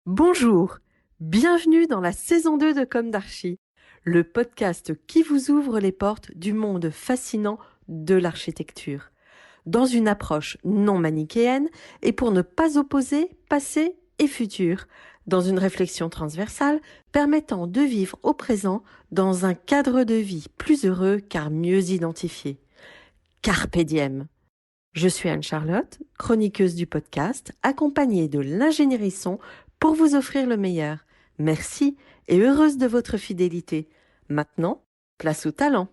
Bonjour, bienvenue dans la saison 2 de Comme d'Archi, le podcast qui vous ouvre les portes du monde fascinant de l'architecture, dans une approche non manichéenne et pour ne pas opposer passé et futur, dans une réflexion transversale permettant de vivre au présent dans un cadre de vie plus heureux car mieux identifié. Carpe diem. Je suis Anne-Charlotte, chroniqueuse du podcast, accompagnée de l'ingénierie son pour vous offrir le meilleur. Merci et heureuse de votre fidélité. Maintenant, place au talent.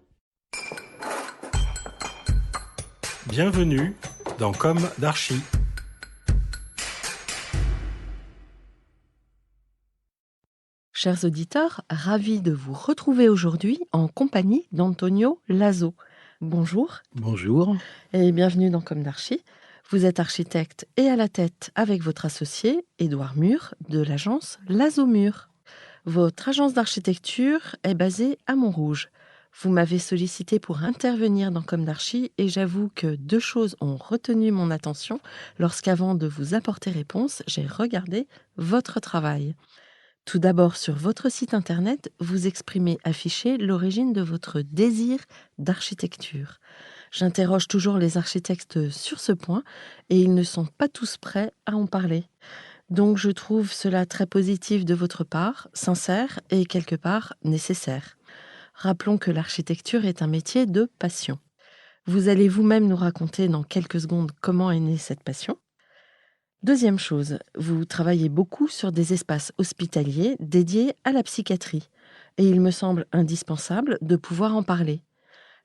Bienvenue dans Comme d'Archi. Chers auditeurs, ravis de vous retrouver aujourd'hui en compagnie d'Antonio Lazo. Bonjour. Bonjour. Et bienvenue dans Comme d'Archi. Vous êtes architecte et à la tête avec votre associé, Édouard Mur, de l'agence Lazo Mur. Votre agence d'architecture est basée à Montrouge. Vous m'avez sollicité pour intervenir dans Comme d'Archi et j'avoue que deux choses ont retenu mon attention lorsqu'avant de vous apporter réponse, j'ai regardé votre travail. Tout d'abord, sur votre site internet, vous exprimez affiché l'origine de votre désir d'architecture. J'interroge toujours les architectes sur ce point et ils ne sont pas tous prêts à en parler. Donc je trouve cela très positif de votre part, sincère et quelque part nécessaire. Rappelons que l'architecture est un métier de passion. Vous allez vous-même nous raconter dans quelques secondes comment est née cette passion. Deuxième chose, vous travaillez beaucoup sur des espaces hospitaliers dédiés à la psychiatrie. Et il me semble indispensable de pouvoir en parler.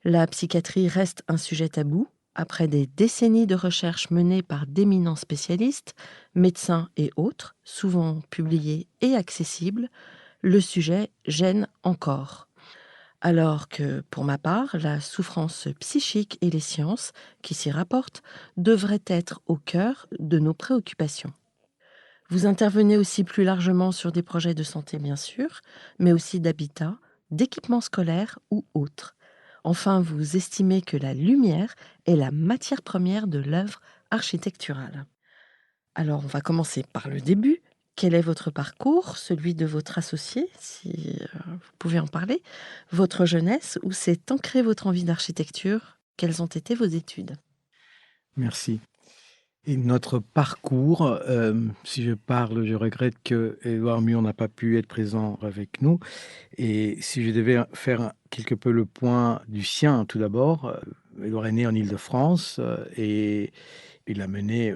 La psychiatrie reste un sujet tabou. Après des décennies de recherches menées par d'éminents spécialistes, médecins et autres, souvent publiés et accessibles, le sujet gêne encore. Alors que, pour ma part, la souffrance psychique et les sciences qui s'y rapportent devraient être au cœur de nos préoccupations. Vous intervenez aussi plus largement sur des projets de santé, bien sûr, mais aussi d'habitat, d'équipements scolaires ou autres. Enfin, vous estimez que la lumière est la matière première de l'œuvre architecturale. Alors, on va commencer par le début. Quel est votre parcours, celui de votre associé, si vous pouvez en parler, votre jeunesse, où s'est ancrée votre envie d'architecture? Quelles ont été vos études? Merci. Et notre parcours, si je parle, je regrette que Édouard Mur n'a pas pu être présent avec nous. Et si je devais faire quelque peu le point du sien, tout d'abord, Édouard est né en Île-de-France et il a mené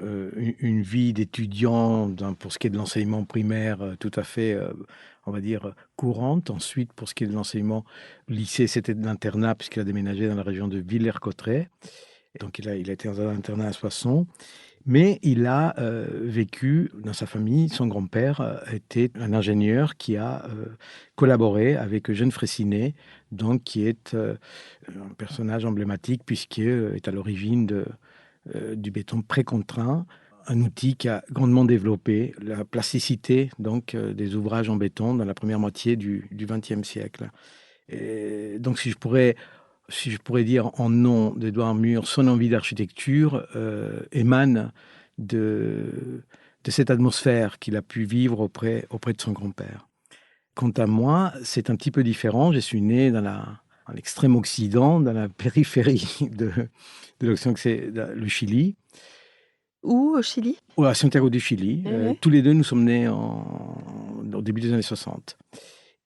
une vie d'étudiant pour ce qui est de l'enseignement primaire tout à fait, on va dire, courante. Ensuite, pour ce qui est de l'enseignement lycée, c'était de l'internat puisqu'il a déménagé dans la région de Villers-Cotterêts. Donc il a été dans un internat à Soissons. Mais il a vécu dans sa famille. Son grand-père était un ingénieur qui a collaboré avec Eugène Freycinet, donc qui est un personnage emblématique puisqu'il est à l'origine du béton précontraint, un outil qui a grandement développé la plasticité donc des ouvrages en béton dans la première moitié du XXe siècle. Et donc si je pourrais dire en nom d'Édouard Mur, son envie d'architecture émane de cette atmosphère qu'il a pu vivre auprès de son grand-père. Quant à moi, c'est un petit peu différent. Je suis né à l'extrême occident, dans la périphérie de l'Occident, c'est le Chili. Où au Chili? Ou à Santiago du Chili. Tous les deux, nous sommes nés au début des années 60.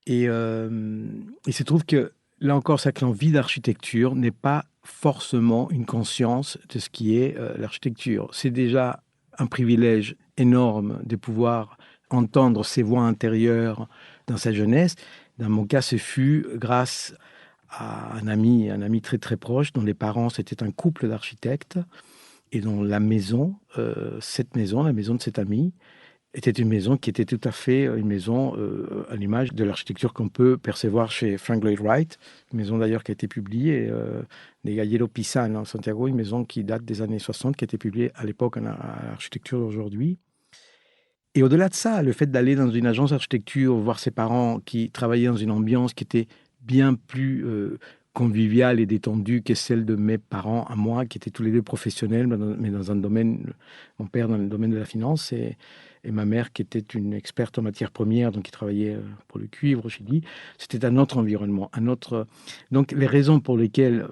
Et il se trouve que là encore, c'est que l'envie d'architecture n'est pas forcément une conscience de ce qui est l'architecture. C'est déjà un privilège énorme de pouvoir entendre ses voix intérieures dans sa jeunesse. Dans mon cas, ce fut grâce à un ami très très proche, dont les parents c'était un couple d'architectes, et dont la maison, la maison de cet ami, était une maison qui était tout à fait une maison à l'image de l'architecture qu'on peut percevoir chez Frank Lloyd Wright, une maison d'ailleurs qui a été publiée, des Yellow Pisan en Santiago, une maison qui date des années 60, qui a été publiée à l'époque à l'architecture d'aujourd'hui. Et au-delà de ça, le fait d'aller dans une agence d'architecture, voir ses parents qui travaillaient dans une ambiance qui était bien plus conviviale et détendue que celle de mes parents à moi, qui étaient tous les deux professionnels, mais dans un domaine, mon père dans le domaine de la finance, et ma mère, qui était une experte en matières premières, donc qui travaillait pour le cuivre au Chili, c'était un autre environnement, un autre... Donc, les raisons pour lesquelles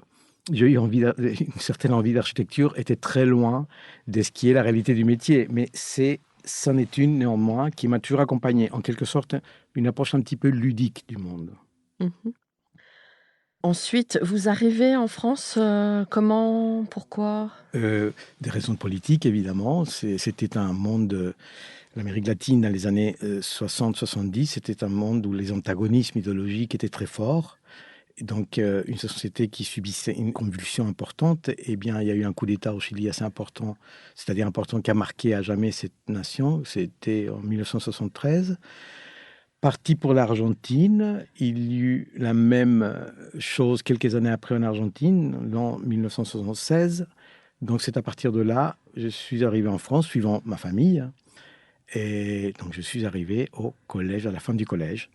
j'ai eu une certaine envie d'architecture étaient très loin de ce qui est la réalité du métier, mais c'en est une néanmoins qui m'a toujours accompagné, en quelque sorte, une approche un petit peu ludique du monde. Mmh. Ensuite, vous arrivez en France, comment? Pourquoi? Des raisons politiques, évidemment. C'était un monde, l'Amérique latine, dans les années 60-70, c'était un monde où les antagonismes idéologiques étaient très forts. Et donc, une société qui subissait une convulsion importante, eh bien, il y a eu un coup d'État au Chili assez important, c'est-à-dire important qui a marqué à jamais cette nation. C'était en 1973. Parti pour l'Argentine, il y eut la même chose quelques années après en Argentine, en 1976. Donc c'est à partir de là, je suis arrivé en France, suivant ma famille. Et donc je suis arrivé au collège, à la fin du collège.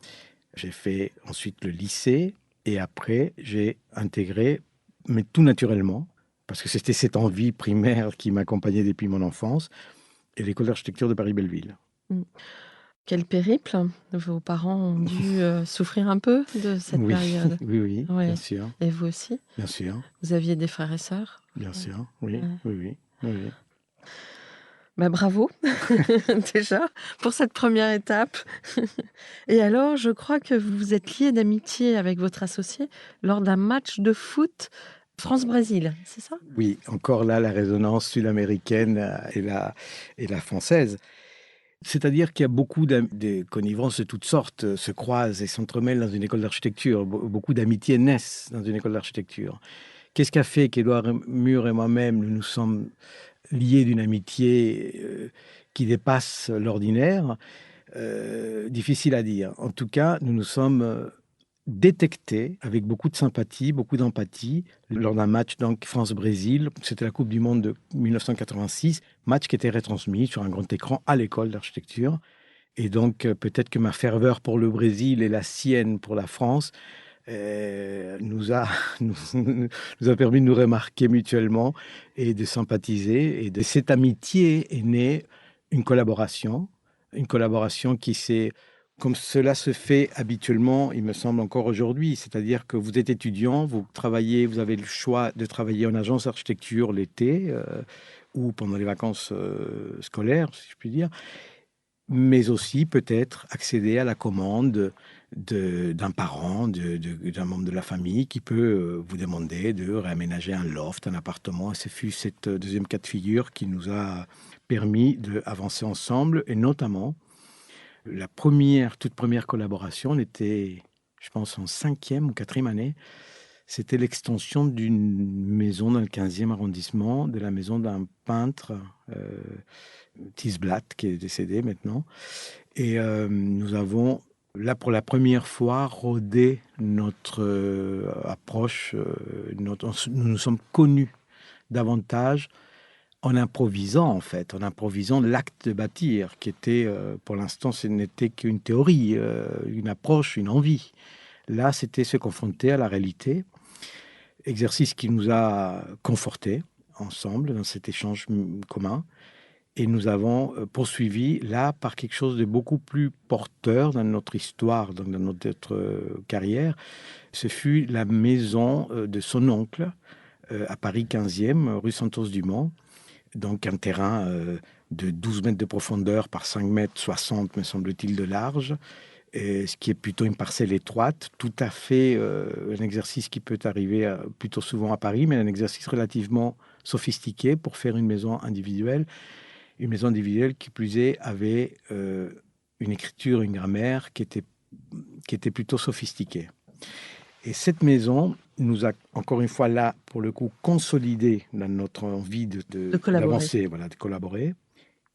J'ai fait ensuite le lycée et après j'ai intégré, mais tout naturellement, parce que c'était cette envie primaire qui m'accompagnait depuis mon enfance, et l'école d'architecture de Paris-Belleville. Mmh. Quel périple! Vos parents ont dû, souffrir un peu de cette Oui, période? oui, oui, Ouais. bien sûr, Et vous aussi? bien sûr. Vous aviez des frères et sœurs? Bien Ouais. sûr, oui, Ouais. oui, oui, oui, oui. Bah, bravo déjà pour cette première étape. Et alors, je crois que vous vous êtes liés d'amitié avec votre associé lors d'un match de foot France-Brésil, c'est ça? Oui, encore là, la résonance sud-américaine et la française. C'est-à-dire qu'il y a beaucoup de connivences de toutes sortes se croisent et s'entremêlent dans une école d'architecture. Beaucoup d'amitiés naissent dans une école d'architecture. Qu'est-ce qui a fait qu'Édouard Mur et moi-même, nous nous sommes liés d'une amitié qui dépasse l'ordinaire? Difficile à dire. En tout cas, nous nous sommes détectés avec beaucoup de sympathie, beaucoup d'empathie lors d'un match donc France-Brésil. C'était la Coupe du Monde de 1986, match qui était retransmis sur un grand écran à l'école d'architecture. Et donc, peut-être que ma ferveur pour le Brésil et la sienne pour la France nous a, nous a permis de nous remarquer mutuellement et de sympathiser. Et de cette amitié est née une collaboration qui s'est, comme cela se fait habituellement, il me semble encore aujourd'hui, c'est-à-dire que vous êtes étudiant, vous travaillez, vous avez le choix de travailler en agence d'architecture l'été ou pendant les vacances scolaires, si je puis dire, mais aussi peut-être accéder à la commande d'un parent, d'un membre de la famille qui peut vous demander de réaménager un loft, un appartement. Et ce fut cette deuxième cas de figure qui nous a permis d'avancer ensemble, et notamment la toute première collaboration, on était, je pense, en 5e ou 4e année. C'était l'extension d'une maison dans le 15e arrondissement, de la maison d'un peintre, Tisblatt, qui est décédé maintenant. Et nous avons, là, pour la première fois, rodé notre approche. Nous nous sommes connus davantage en improvisant, en fait, en improvisant l'acte de bâtir, qui était, pour l'instant, ce n'était qu'une théorie, une approche, une envie. Là, c'était se confronter à la réalité, exercice qui nous a confortés ensemble dans cet échange commun. Et nous avons poursuivi là par quelque chose de beaucoup plus porteur dans notre histoire, dans notre carrière. Ce fut la maison de son oncle à Paris 15e, rue Santos-Dumont. Donc un terrain de 12 mètres de profondeur par 5 mètres 60, me semble-t-il, de large. Et ce qui est plutôt une parcelle étroite, tout à fait un exercice qui peut arriver plutôt souvent à Paris, mais un exercice relativement sophistiqué pour faire une maison individuelle. Une maison individuelle qui plus est avait une écriture, une grammaire qui était plutôt sophistiquée. Et cette maison nous a, encore une fois là, pour le coup, consolidé dans notre envie d'avancer, voilà, de collaborer.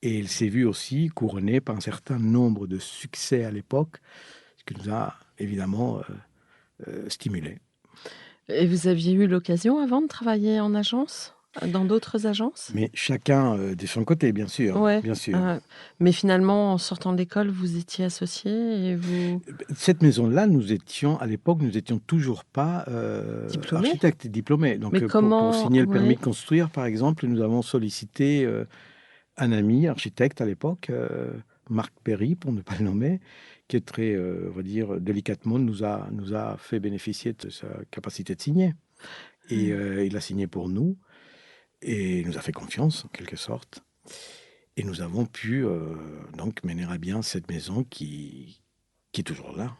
Et elle s'est vue aussi couronnée par un certain nombre de succès à l'époque, ce qui nous a évidemment stimulés. Et vous aviez eu l'occasion avant de travailler en agence? Dans d'autres agences? Mais chacun de son côté, bien sûr. Ouais. Bien sûr. Mais finalement, en sortant de l'école, vous étiez associés et vous... Cette maison-là, à l'époque, nous étions toujours pas Diplômés? architectes diplômés. Donc, Mais comment... pour signer le permis Ouais. de construire, par exemple, nous avons sollicité un ami architecte à l'époque, Marc Perry, pour ne pas le nommer, qui est très, on va dire, délicatement, nous a fait bénéficier de sa capacité de signer. Et il a signé pour nous et il nous a fait confiance, en quelque sorte. Et nous avons pu donc mener à bien cette maison qui est toujours là.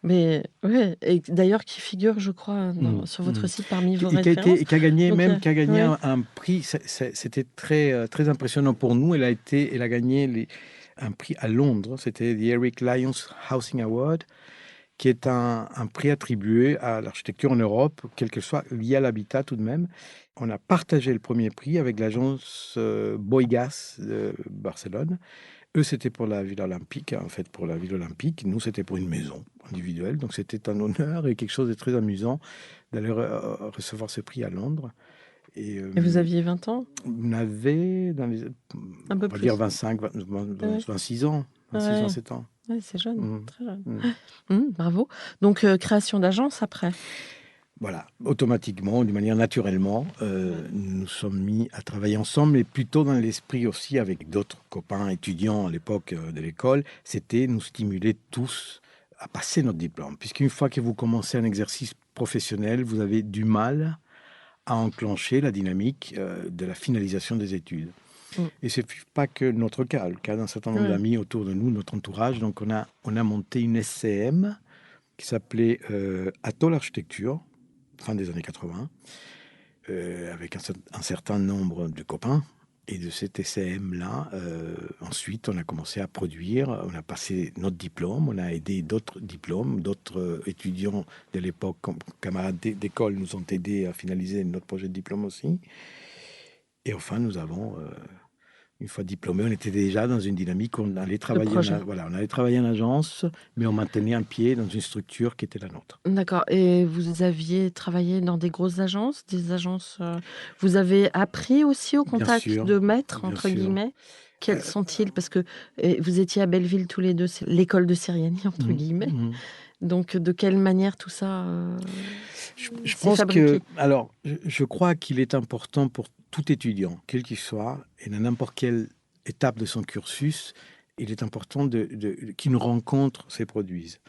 Mais ouais, et d'ailleurs qui figure, je crois, sur votre site parmi vos références. Qui a gagné Donc, ouais. un prix. C'était très, très impressionnant pour nous. Elle a gagné un prix à Londres. C'était the Eric Lyons Housing Award, qui est un prix attribué à l'architecture en Europe, quel que soit, lié à l'habitat tout de même. On a partagé le premier prix avec l'agence Boigas de Barcelone. Eux, c'était pour la ville olympique, en fait, pour la ville olympique. Nous, c'était pour une maison individuelle. Donc, c'était un honneur et quelque chose de très amusant d'aller recevoir ce prix à Londres. Et vous aviez 20 ans? On avait, Un peu on va plus. dire 25, 26 ans, 27 ans. Ouais, c'est jeune, très jeune. Bravo. Donc, création d'agence après? Voilà, automatiquement, d'une manière naturellement, nous nous sommes mis à travailler ensemble, mais plutôt dans l'esprit aussi avec d'autres copains étudiants à l'époque de l'école, c'était nous stimuler tous à passer notre diplôme. Puisqu'une fois que vous commencez un exercice professionnel, vous avez du mal à enclencher la dynamique de la finalisation des études. Et ce n'est pas que notre cas, le cas d'un certain nombre d'amis autour de nous, notre entourage. Donc on a monté une SCM qui s'appelait Atoll Architecture, fin des années 80, avec un certain nombre de copains. Et de cet SCM-là, ensuite, on a commencé à produire, on a passé notre diplôme, on a aidé d'autres diplômes, d'autres étudiants de l'époque, camarades d'école, nous ont aidés à finaliser notre projet de diplôme aussi. Et enfin, nous avons, une fois diplômés, on était déjà dans une dynamique, on allait travailler en agence, mais on maintenait un pied dans une structure qui était la nôtre. D'accord. Et vous aviez travaillé dans des grosses agences, vous avez appris aussi au contact de maîtres, entre guillemets? Quels sont-ils? Parce que vous étiez à Belleville tous les deux, c'est l'école de Siriani, entre guillemets. Donc, de quelle manière tout ça je pense fabriqué? Je crois qu'il est important pour tout étudiant, quel qu'il soit, et dans n'importe quelle étape de son cursus, il est important qu'une rencontre se produise.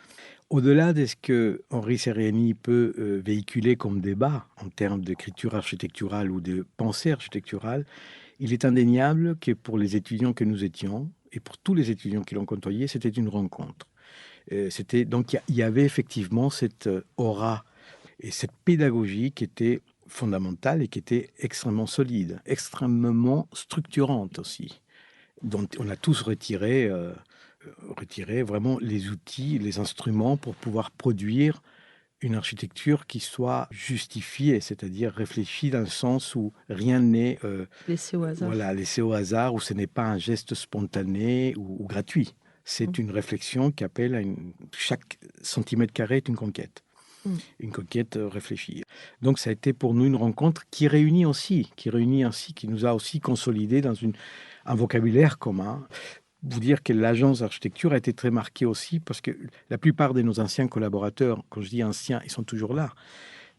Au-delà de ce que Henri Siriani peut véhiculer comme débat en termes d'écriture architecturale ou de pensée architecturale, il est indéniable que pour les étudiants que nous étions, et pour tous les étudiants qui l'ont côtoyé, c'était une rencontre. Donc il y avait effectivement cette aura et cette pédagogie qui était fondamentale et qui était extrêmement solide, extrêmement structurante aussi, dont on a tous retiré vraiment les outils, les instruments pour pouvoir produire une architecture qui soit justifiée, c'est-à-dire réfléchie dans le sens où rien n'est laissé au hasard. Voilà, laissé au hasard, où ce n'est pas un geste spontané ou gratuit. C'est une réflexion qui appelle chaque centimètre carré est une conquête. Une conquête réfléchie. Donc ça a été pour nous une rencontre qui nous a aussi consolidés dans un vocabulaire commun. Vous dire que l'agence d'architecture a été très marquée aussi parce que la plupart de nos anciens collaborateurs, quand je dis anciens, ils sont toujours là.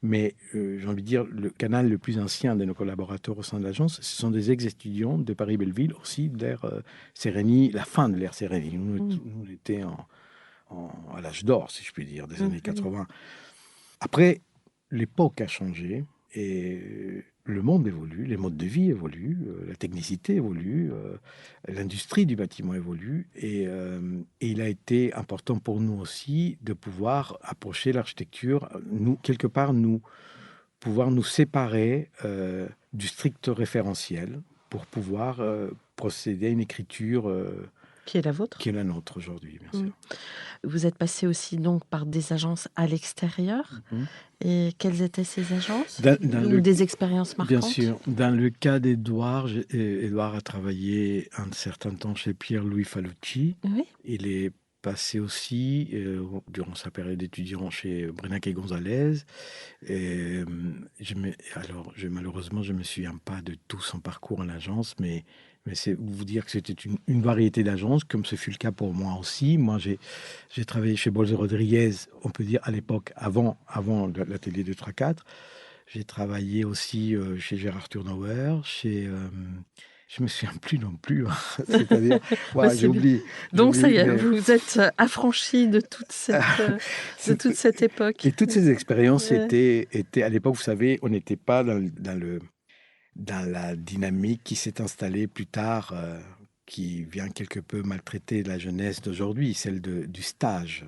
Mais j'ai envie de dire, le canal le plus ancien de nos collaborateurs au sein de l'agence, ce sont des ex-étudiants de Paris-Belleville, aussi de l'ère Sérenie, la fin de l'ère Sérenie. Nous étions à l'âge d'or, si je puis dire, des années 80. Après, l'époque a changé et le monde évolue, les modes de vie évoluent, la technicité évolue, l'industrie du bâtiment évolue et il a été important pour nous aussi de pouvoir approcher l'architecture, pouvoir nous séparer du strict référentiel pour pouvoir procéder à une écriture qui est la vôtre, qui est la nôtre aujourd'hui, bien sûr. Vous êtes passé aussi donc par des agences à l'extérieur. Et quelles étaient ces agences? Des expériences marquantes? Bien sûr. Dans le cas d'Edouard, Edouard a travaillé un certain temps chez Pierre-Louis Falucci. Oui. Il est passé aussi, durant sa période d'étudiant, chez Brenac et Gonzalez. Malheureusement, je ne me souviens pas de tout son parcours en agence, mais c'est vous dire que c'était une variété d'agences, comme ce fut le cas pour moi aussi. Moi, j'ai travaillé chez Bolzer Rodriguez, on peut dire à l'époque, avant l'atelier de 3-4. J'ai travaillé aussi chez Gérard Turnauer, chez Je me souviens plus non plus, hein. C'est-à-dire, Bah, ouais, c'est bien. Donc ça j'oublie, y est, mais vous êtes affranchi de toute c'était cette époque. et toutes ces expériences Ouais, étaient à l'époque, vous savez, on n'était pas dans la dynamique qui s'est installée plus tard, qui vient quelque peu maltraiter la jeunesse d'aujourd'hui, celle du stage.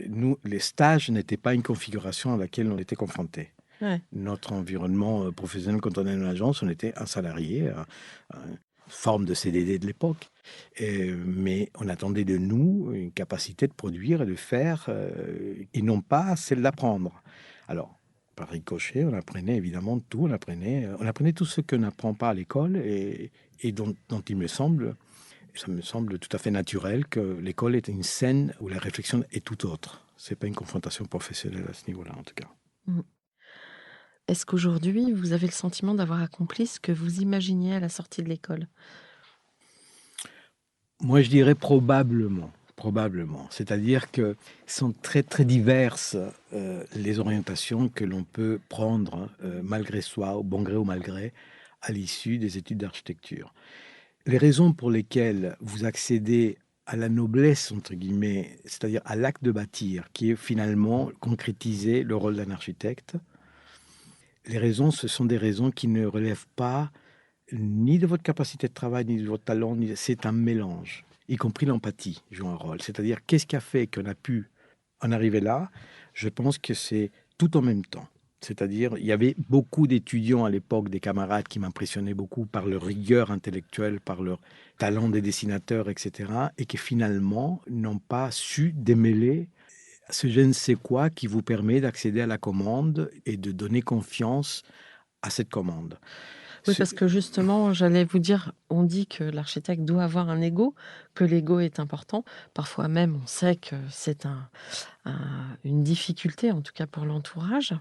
Nous, les stages n'étaient pas une configuration à laquelle on était confrontés. ouais. Notre environnement professionnel, quand on est dans l'agence, on était un salarié, une forme de CDD de l'époque. Mais on attendait de nous une capacité de produire et de faire, et non pas celle d'apprendre. Alors, par ricochet, on apprenait évidemment tout, on apprenait tout ce qu'on n'apprend pas à l'école et dont ça me semble tout à fait naturel que l'école est une scène où la réflexion est tout autre. C'est pas une confrontation professionnelle à ce niveau-là, en tout cas. Mmh. Est-ce qu'aujourd'hui, vous avez le sentiment d'avoir accompli ce que vous imaginiez à la sortie de l'école? Moi, je dirais probablement, probablement. C'est-à-dire que sont très, très diverses, les orientations que l'on peut prendre, malgré soi, au bon gré ou mal gré, à l'issue des études d'architecture. Les raisons pour lesquelles vous accédez à la «noblesse» entre guillemets, c'est-à-dire à l'acte de bâtir, qui est finalement concrétiser le rôle d'un architecte, les raisons, ce sont des raisons qui ne relèvent pas ni de votre capacité de travail, ni de votre talent, c'est un mélange, y compris l'empathie joue un rôle. C'est-à-dire, qu'est-ce qui a fait qu'on a pu en arriver là? Je pense que c'est tout en même temps. C'est-à-dire, il y avait beaucoup d'étudiants à l'époque, des camarades qui m'impressionnaient beaucoup par leur rigueur intellectuelle, par leur talent des dessinateurs, etc., et qui finalement n'ont pas su démêler ce je ne sais quoi qui vous permet d'accéder à la commande et de donner confiance à cette commande. Oui, Ce- parce que justement, j'allais vous dire, on dit que l'architecte doit avoir un ego, que l'ego est important. Parfois même, on sait que c'est une difficulté, en tout cas pour l'entourage.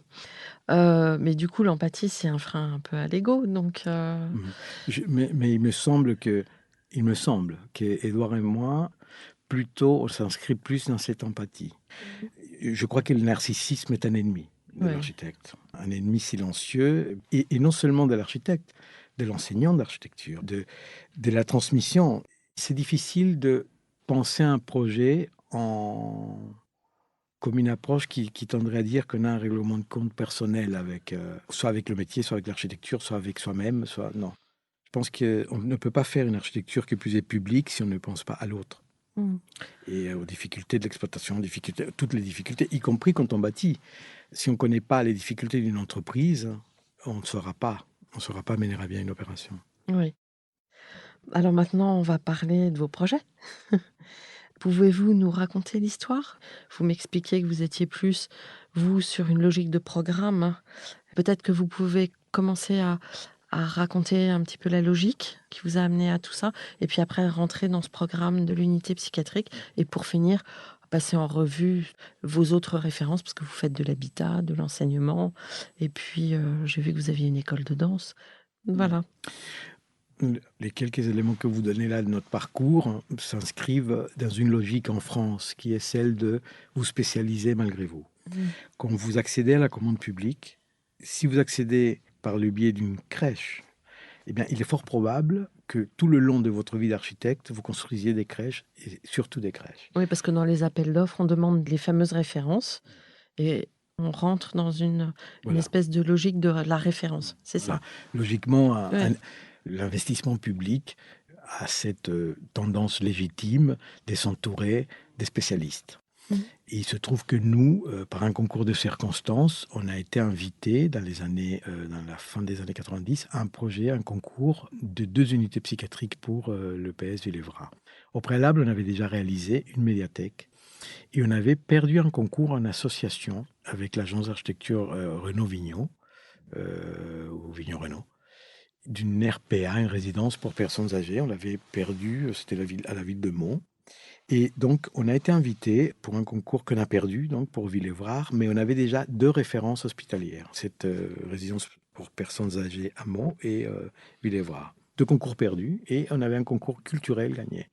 Mais du coup, l'empathie, c'est un frein un peu à l'ego. Donc, Mmh. Mais il me semble qu'Édouard et moi, plutôt, on s'inscrit plus dans cette empathie. Mmh. Je crois que le narcissisme est un ennemi de Ouais, l'architecte, un ennemi silencieux, et non seulement de l'architecte, de l'enseignant d'architecture, de la transmission. C'est difficile de penser un projet comme une approche qui tendrait à dire qu'on a un règlement de compte personnel avec, soit avec le métier, soit avec l'architecture, soit avec soi-même, soit non. Je pense qu'on ne peut pas faire une architecture qui plus est publique si on ne pense pas à l'autre mmh, et aux difficultés de l'exploitation, toutes les difficultés, y compris quand on bâtit. Si on ne connaît pas les difficultés d'une entreprise, on ne saura pas. On ne saura pas mener à bien une opération. oui. Alors maintenant, on va parler de vos projets. Pouvez-vous nous raconter l'histoire? Vous m'expliquiez que vous étiez plus, vous, sur une logique de programme. Peut-être que vous pouvez commencer à raconter un petit peu la logique qui vous a amené à tout ça, et puis après rentrer dans ce programme de l'unité psychiatrique, et pour finir, passer en revue vos autres références, parce que vous faites de l'habitat, de l'enseignement, et puis j'ai vu que vous aviez une école de danse. Voilà. Les quelques éléments que vous donnez là de notre parcours s'inscrivent dans une logique en France qui est celle de vous spécialiser malgré vous. Mmh. Quand vous accédez à la commande publique, si vous accédez par le biais d'une crèche, eh bien, il est fort probable que tout le long de votre vie d'architecte, vous construisiez des crèches et surtout des crèches. Oui, parce que dans les appels d'offres, on demande les fameuses références, et on rentre dans une Voilà. espèce de logique de la référence, c'est ça? Voilà. Logiquement, Ouais. l'investissement public a cette tendance légitime de s'entourer des spécialistes. Mmh. Et il se trouve que nous, par un concours de circonstances, on a été invités dans la fin des années 90 à un concours de 2 unités psychiatriques pour le PS Villévra. Au préalable, on avait déjà réalisé une médiathèque et on avait perdu un concours en association avec l'agence d'architecture Renault-Vignon, ou Vignon-Renault, d'une RPA, une résidence pour personnes âgées. On l'avait perdu, c'était à la ville de Mont. Et donc, on a été invité pour un concours qu'on a perdu, donc pour Villévrard, mais on avait déjà 2 références hospitalières. Cette résidence pour personnes âgées à Mont et Villévrard. 2 concours perdus et on avait un concours culturel gagné.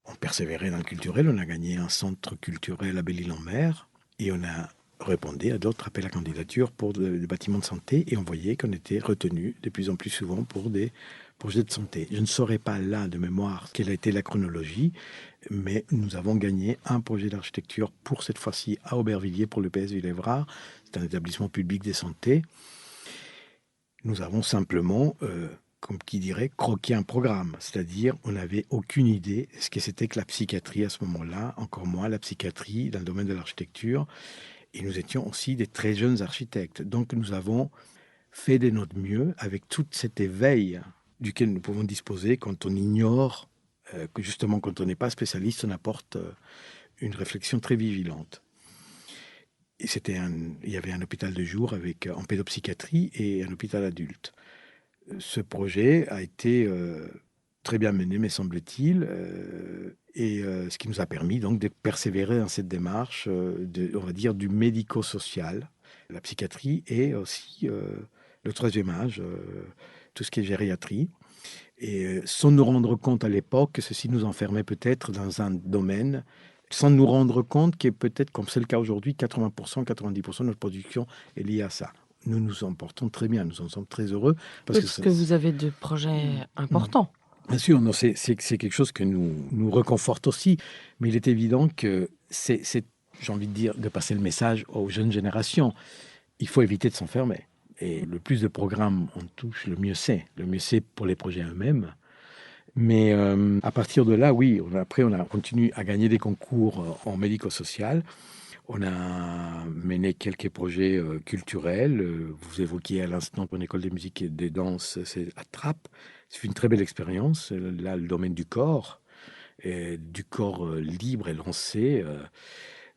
On persévérait dans le culturel, on a gagné un centre culturel à Belle-Île-en-Mer et on a répondu à d'autres appels à candidature pour des bâtiments de santé et on voyait qu'on était retenu de plus en plus souvent pour des projet de santé. Je ne saurais pas là de mémoire quelle a été la chronologie, mais nous avons gagné un projet d'architecture pour cette fois-ci à Aubervilliers pour le PS Villévrard. C'est un établissement public de santé. Nous avons simplement, comme qui dirait, croqué un programme. C'est-à-dire, on n'avait aucune idée de ce que c'était que la psychiatrie à ce moment-là, encore moins la psychiatrie dans le domaine de l'architecture. Et nous étions aussi des très jeunes architectes. Donc, nous avons fait de notre mieux avec tout cet éveil duquel nous pouvons disposer quand on ignore que justement, quand on n'est pas spécialiste, on apporte une réflexion très vigilante. Et il y avait un hôpital de jour en pédopsychiatrie et un hôpital adulte. Ce projet a été très bien mené, me semble-t-il, ce qui nous a permis donc de persévérer dans cette démarche, on va dire, du médico-social, la psychiatrie et aussi le troisième âge, tout ce qui est gériatrie. Et sans nous rendre compte à l'époque que ceci nous enfermait peut-être dans un domaine, sans nous rendre compte que peut-être, comme c'est le cas aujourd'hui, 80%, 90% de notre production est liée à ça. Nous nous en portons très bien, nous en sommes très heureux. Parce que vous avez de projets importants. Bien sûr, non, c'est quelque chose que nous réconforte aussi, mais il est évident que c'est, j'ai envie de dire, de passer le message aux jeunes générations. Il faut éviter de s'enfermer. Et le plus de programmes on touche, le mieux c'est. Le mieux c'est pour les projets eux-mêmes. Mais à partir de là, oui, on a continué à gagner des concours en médico-social. On a mené quelques projets culturels. Vous évoquiez à l'instant une école de musique et de danse, c'est à Trappes. C'est une très belle expérience. Là, le domaine du corps libre et lancé,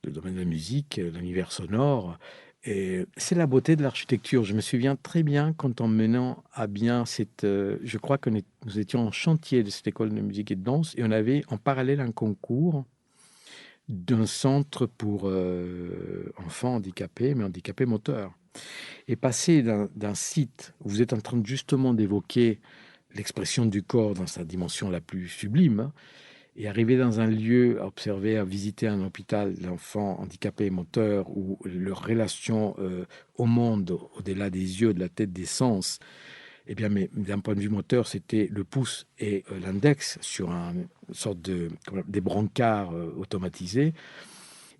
le domaine de la musique, l'univers sonore. Et c'est la beauté de l'architecture. Je me souviens très bien quand en menant à bien je crois que nous étions en chantier de cette école de musique et de danse et on avait en parallèle un concours d'un centre pour enfants handicapés, mais handicapés moteurs. Et passer d'un site où vous êtes en train justement d'évoquer l'expression du corps dans sa dimension la plus sublime, hein, et arriver dans un lieu à observer, à visiter un hôpital d'enfants handicapés moteurs où leur relation au monde, au-delà des yeux, de la tête, des sens, eh bien, mais d'un point de vue moteur, c'était le pouce et l'index sur une sorte des brancards automatisés.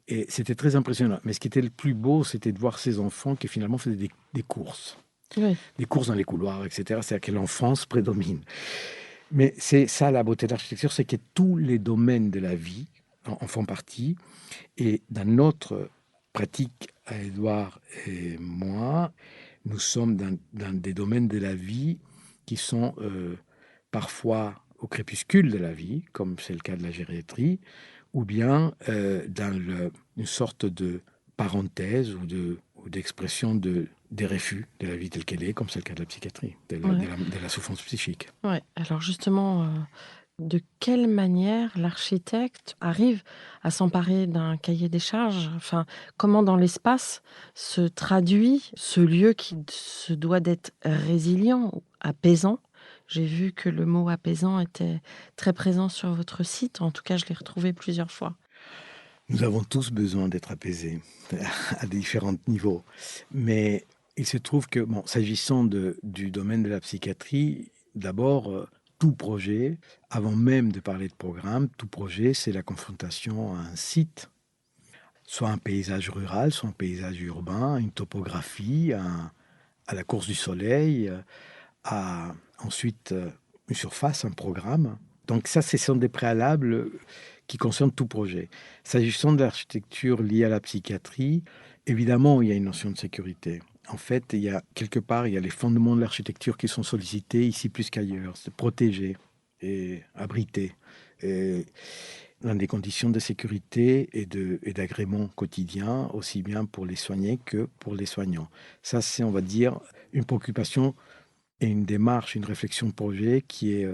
Et c'était très impressionnant. Mais ce qui était le plus beau, c'était de voir ces enfants qui finalement faisaient des courses. Oui. Des courses dans les couloirs, etc. C'est-à-dire que l'enfance prédomine. Mais c'est ça la beauté de l'architecture, c'est que tous les domaines de la vie en font partie. Et dans notre pratique, à Édouard et moi, nous sommes dans des domaines de la vie qui sont parfois au crépuscule de la vie, comme c'est le cas de la gériatrie, ou bien dans une sorte de parenthèse ou d'expression des refus de la vie telle qu'elle est, comme c'est le cas de la psychiatrie, de la souffrance psychique. Ouais. Alors justement, de quelle manière l'architecte arrive à s'emparer d'un cahier des charges? Enfin, comment dans l'espace se traduit ce lieu qui se doit d'être résilient, ou apaisant? J'ai vu que le mot apaisant était très présent sur votre site. En tout cas, je l'ai retrouvé plusieurs fois. Nous avons tous besoin d'être apaisés à différents niveaux. Mais il se trouve que, bon, s'agissant du domaine de la psychiatrie, d'abord, tout projet, avant même de parler de programme, tout projet, c'est la confrontation à un site, soit un paysage rural, soit un paysage urbain, une topographie, à la course du soleil, à ensuite une surface, un programme. Donc ça, ce sont des préalables qui concernent tout projet. S'agissant de l'architecture liée à la psychiatrie, évidemment, il y a une notion de sécurité. En fait, il y a les fondements de l'architecture qui sont sollicités ici plus qu'ailleurs. C'est protéger et abriter. Et dans des conditions de sécurité et d'agrément quotidien, aussi bien pour les soignés que pour les soignants. Ça, c'est, on va dire, une préoccupation et une démarche, une réflexion de projet qui est,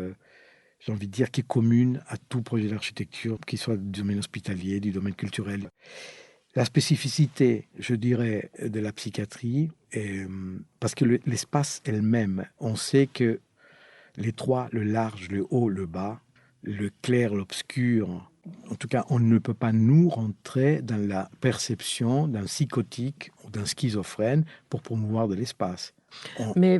j'ai envie de dire, qui est commune à tout projet d'architecture, qu'il soit du domaine hospitalier, du domaine culturel. La spécificité, je dirais, de la psychiatrie, parce que l'espace elle-même, on sait que l'étroit, le large, le haut, le bas, le clair, l'obscur, en tout cas, on ne peut pas nous rentrer dans la perception d'un psychotique ou d'un schizophrène pour promouvoir de l'espace. On- Mais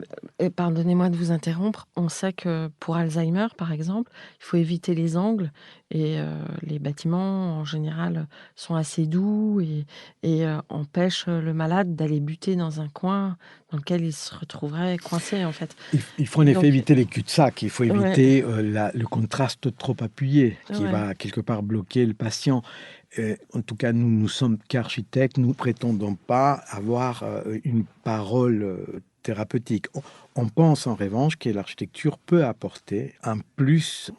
pardonnez-moi de vous interrompre, on sait que pour Alzheimer, par exemple, il faut éviter les angles et les bâtiments, en général, sont assez doux et empêchent le malade d'aller buter dans un coin dans lequel il se retrouverait coincé, en fait. il faut en Et effet donc éviter les cul-de-sac, il faut ouais, éviter le contraste trop appuyé qui ouais. va quelque part bloquer le patient. En tout cas, nous sommes qu'architectes, nous prétendons pas avoir une parole thérapeutique. On pense en revanche que l'architecture peut apporter un plus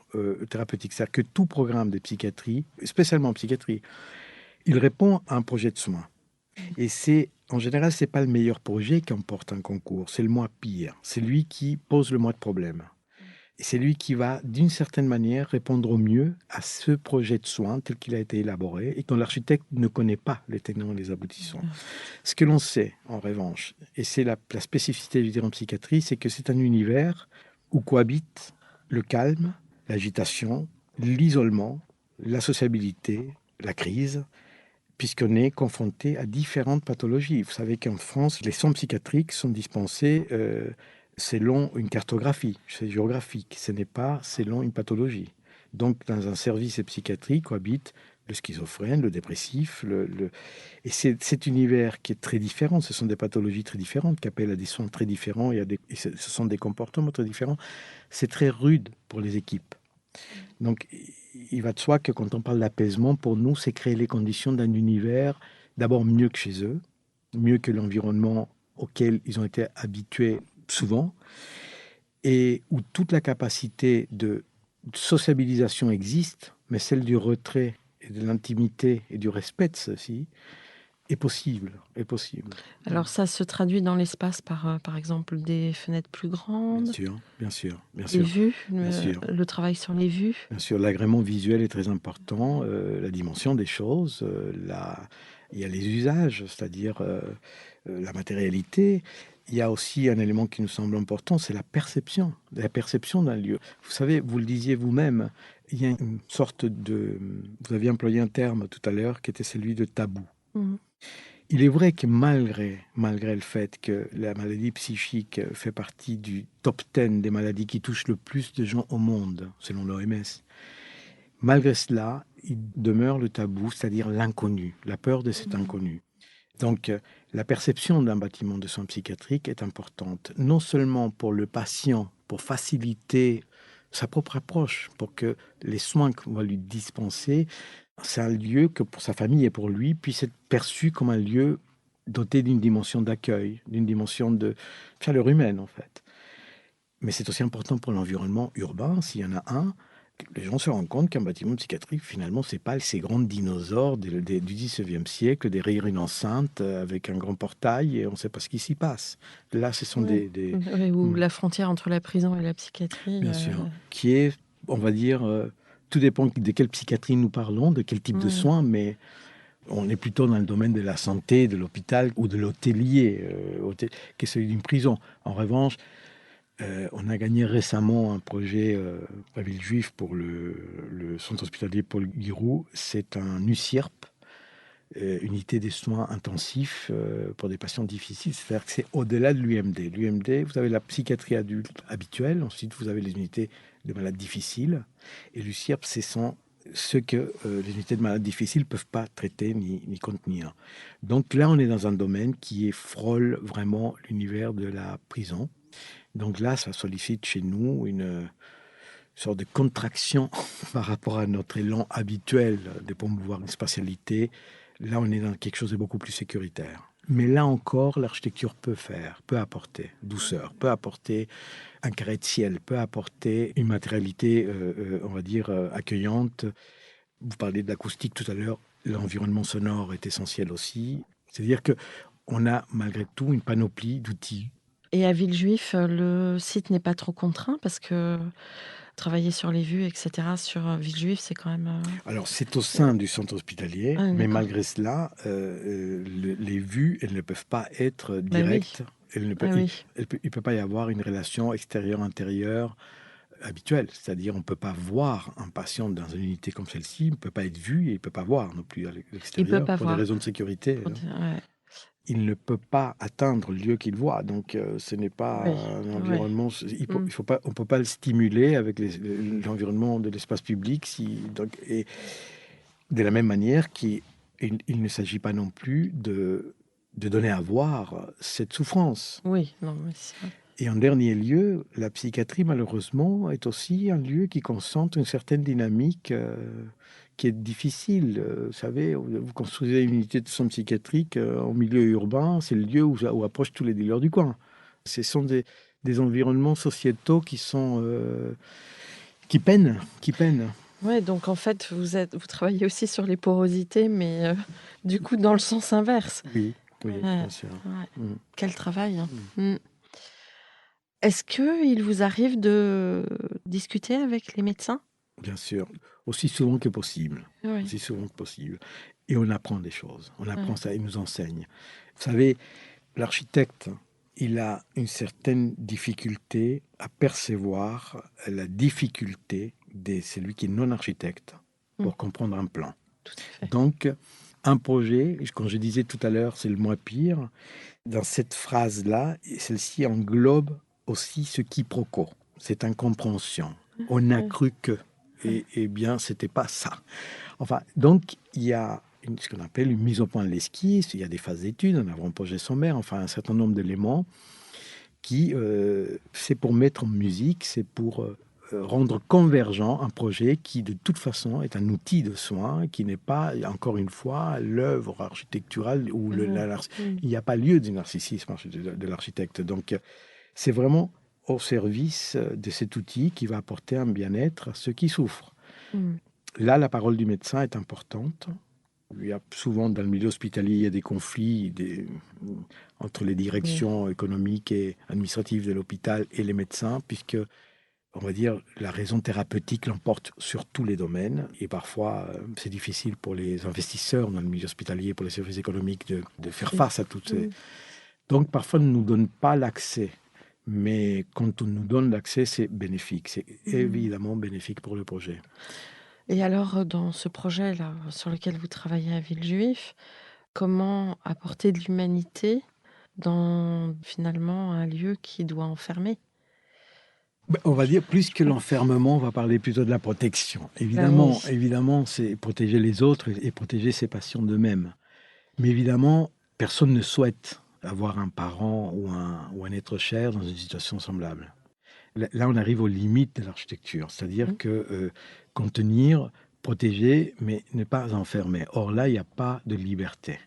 thérapeutique. C'est-à-dire que tout programme de psychiatrie, spécialement en psychiatrie, il répond à un projet de soins. Et en général, c'est pas le meilleur projet qui emporte un concours, c'est le moins pire. C'est lui qui pose le moins de problèmes. Et c'est lui qui va, d'une certaine manière, répondre au mieux à ce projet de soins tel qu'il a été élaboré et dont l'architecte ne connaît pas les tenants et les aboutissants. Ce que l'on sait, en revanche, et c'est la spécificité du terrain en psychiatrie, c'est que c'est un univers où cohabitent le calme, l'agitation, l'isolement, la sociabilité, la crise, puisqu'on est confronté à différentes pathologies. Vous savez qu'en France, les soins psychiatriques sont dispensés selon une cartographie, c'est géographique. Ce n'est pas selon une pathologie. Donc, dans un service psychiatrique cohabitent le schizophrène, le dépressif, et c'est cet univers qui est très différent. Ce sont des pathologies très différentes, qui appellent à des soins très différents, et ce sont des comportements très différents. C'est très rude pour les équipes. Donc, il va de soi que quand on parle d'apaisement, pour nous, c'est créer les conditions d'un univers d'abord mieux que chez eux, mieux que l'environnement auquel ils ont été habitués souvent, et où toute la capacité de sociabilisation existe, mais celle du retrait et de l'intimité et du respect de ceci est possible, est possible. Alors ça se traduit dans l'espace par exemple, des fenêtres plus Bien grandes, sûr, bien sûr, bien des sûr, vues, bien sûr. le travail sur les vues? Bien sûr, l'agrément visuel est très important, la dimension des choses, il y a les usages, c'est-à-dire la matérialité. Il y a aussi un élément qui nous semble important, c'est la perception d'un lieu. Vous savez, vous le disiez vous-même, il y a une sorte de... Vous aviez employé un terme tout à l'heure qui était celui de tabou. Mmh. Il est vrai que malgré le fait que la maladie psychique fait partie du top 10 des maladies qui touchent le plus de gens au monde, selon l'OMS, malgré cela, il demeure le tabou, c'est-à-dire l'inconnu, la peur de cet inconnu. Donc, la perception d'un bâtiment de soins psychiatriques est importante, non seulement pour le patient, pour faciliter sa propre approche, pour que les soins qu'on va lui dispenser, c'est un lieu que pour sa famille et pour lui puisse être perçu comme un lieu doté d'une dimension d'accueil, d'une dimension de chaleur humaine en fait. Mais c'est aussi important pour l'environnement urbain, s'il y en a un. Les gens se rendent compte qu'un bâtiment psychiatrique, finalement, c'est pas ces grands dinosaures du 19e siècle, des rayures enceintes avec un grand portail et on ne sait pas ce qui s'y passe. Là, ce sont Oui. Oui, ou la frontière entre la prison et la psychiatrie, bien sûr, qui est, on va dire, tout dépend de quelle psychiatrie nous parlons, de quel type de ouais. soins, mais on est plutôt dans le domaine de la santé, de l'hôpital ou de l'hôtelier, qui est celui d'une prison. En revanche, on a gagné récemment un projet à Villejuif pour le centre hospitalier Paul Giroux. C'est un USIRP, unité des soins intensifs pour des patients difficiles. C'est-à-dire que c'est au-delà de l'UMD. L'UMD, vous avez la psychiatrie adulte habituelle. Ensuite, vous avez les unités de malades difficiles. Et l'USIRP, c'est ce que les unités de malades difficiles ne peuvent pas traiter ni contenir. Donc là, on est dans un domaine qui frôle vraiment l'univers de la prison. Donc là, ça sollicite chez nous une sorte de contraction par rapport à notre élan habituel de promouvoir une spatialité. Là, on est dans quelque chose de beaucoup plus sécuritaire. Mais là encore, l'architecture peut apporter douceur, peut apporter un carré de ciel, peut apporter une matérialité, on va dire, accueillante. Vous parliez de l'acoustique tout à l'heure, l'environnement sonore est essentiel aussi. C'est-à-dire que on a malgré tout une panoplie d'outils. Et à Villejuif, le site n'est pas trop contraint parce que travailler sur les vues et cetera sur, Villejuif, c'est quand même, Alors, c'est au sein du centre hospitalier, ah mais d'accord. malgré cela, les vues, elles ne peuvent pas être Bah oui. directes. Ah oui. Il peut pas y avoir une relation extérieure-intérieure habituelle. C'est-à-dire, on ne peut pas voir un patient dans une unité comme celle-ci, il ne peut pas être vu et il ne peut pas voir non plus à Il peut l'extérieur pas pour des voir. raisons de sécurité. Ouais. il ne peut pas atteindre le lieu qu'il voit. Donc, ce n'est pas Oui, un oui. environnement. Il faut pas, on ne peut pas le stimuler avec l'environnement de l'espace public. Et de la même manière qu'il ne s'agit pas non plus de donner à voir cette souffrance. Oui, non, mais c'est vrai. Et en dernier lieu, la psychiatrie, malheureusement, est aussi un lieu qui concentre une certaine dynamique qui est difficile. Vous savez, vous construisez une unité de soins psychiatriques en milieu urbain, c'est le lieu où approchent tous les dealers du coin. Ce sont des environnements sociétaux qui peinent. Ouais, donc en fait, vous travaillez aussi sur les porosités, mais du coup, dans le sens inverse. Oui, oui, Ouais, bien sûr. ouais. Mm. Quel travail, hein. Mm. Est-ce qu'il vous arrive de discuter avec les médecins? Bien sûr, aussi souvent que possible. Oui, Aussi souvent que possible. Et on apprend des choses. On apprend ouais. ça, il nous enseigne. Vous savez, l'architecte, il a une certaine difficulté à percevoir la difficulté de celui qui est non architecte pour comprendre un plan. Tout à fait. Donc, un projet, quand je disais tout à l'heure, c'est le moins pire, dans cette phrase-là, celle-ci englobe aussi ce quiproquo, cette incompréhension. On a Ouais. cru que, et bien, c'était pas ça. Enfin, donc, il y a ce qu'on appelle une mise au point de l'esquisse, il y a des phases d'études, un avant-projet sommaire, enfin, un certain nombre d'éléments qui, c'est pour mettre en musique, c'est pour rendre convergent un projet qui, de toute façon, est un outil de soin, qui n'est pas, encore une fois, l'œuvre architecturale où il n'y a pas lieu du narcissisme de l'architecte. Donc, c'est vraiment au service de cet outil qui va apporter un bien-être à ceux qui souffrent. Mm. Là, la parole du médecin est importante. Il y a souvent, dans le milieu hospitalier, il y a des conflits entre les directions économiques et administratives de l'hôpital et les médecins, puisque, on va dire, la raison thérapeutique l'emporte sur tous les domaines. Et parfois, c'est difficile pour les investisseurs dans le milieu hospitalier, pour les services économiques, de faire face à toutes ces... Donc, parfois, on ne nous donne pas l'accès. Mais quand on nous donne l'accès, c'est bénéfique. C'est évidemment bénéfique pour le projet. Et alors, dans ce projet-là, sur lequel vous travaillez à Villejuif, comment apporter de l'humanité dans finalement un lieu qui doit enfermer? On va dire plus que l'enfermement, on va parler plutôt de la protection. Ben Évidemment, oui. évidemment, c'est protéger les autres et protéger ses patients d'eux-mêmes. Mais évidemment, personne ne souhaite avoir un parent ou un être cher dans une situation semblable. Là, on arrive aux limites de l'architecture, c'est-à-dire que contenir, protéger, mais ne pas enfermer. Or là, il n'y a pas de liberté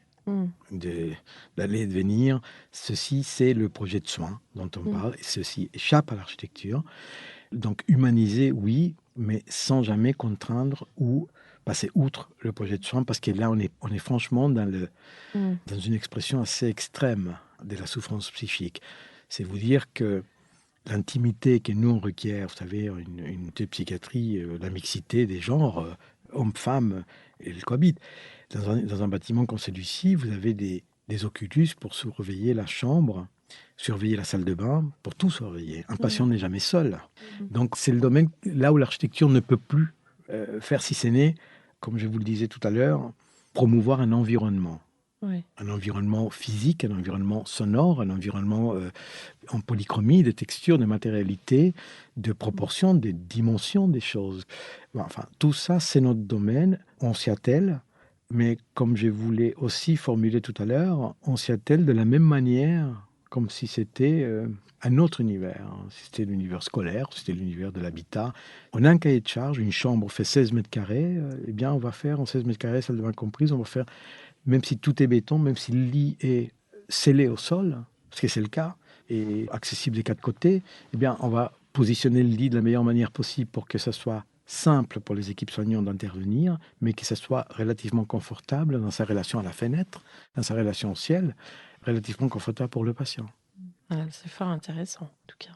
d'aller et de venir. Ceci, c'est le projet de soins dont on parle, et ceci échappe à l'architecture. Donc humaniser, oui, mais sans jamais contraindre ou passer outre le projet de soins, parce que là, on est franchement dans une expression assez extrême de la souffrance psychique. C'est vous dire que l'intimité que nous on requiert, vous savez, une psychiatrie, la mixité des genres, hommes-femmes, ils cohabitent. Dans un bâtiment comme celui-ci, vous avez des oculus pour surveiller la chambre, surveiller la salle de bain, pour tout surveiller. Un patient n'est jamais seul. Donc c'est le domaine là où l'architecture ne peut plus faire, si ce n'est, comme je vous le disais tout à l'heure, promouvoir un environnement. Oui. Un environnement physique, un environnement sonore, un environnement en polychromie, de texture, de matérialité, de proportion, de dimension des choses. Enfin, tout ça, c'est notre domaine. On s'y attelle, mais comme je voulais aussi formuler tout à l'heure, on s'y attelle de la même manière, comme si c'était un autre univers. Si c'était l'univers scolaire, si c'était l'univers de l'habitat. On a un cahier de charge, une chambre fait 16 mètres carrés, eh bien, on va faire en 16 mètres carrés, salle de bain comprise, on va faire, même si tout est béton, même si le lit est scellé au sol, parce que c'est le cas, et accessible des quatre côtés, eh bien, on va positionner le lit de la meilleure manière possible pour que ça soit simple pour les équipes soignantes d'intervenir, mais que ça soit relativement confortable dans sa relation à la fenêtre, dans sa relation au ciel, relativement confortable pour le patient. Voilà, c'est fort intéressant, en tout cas.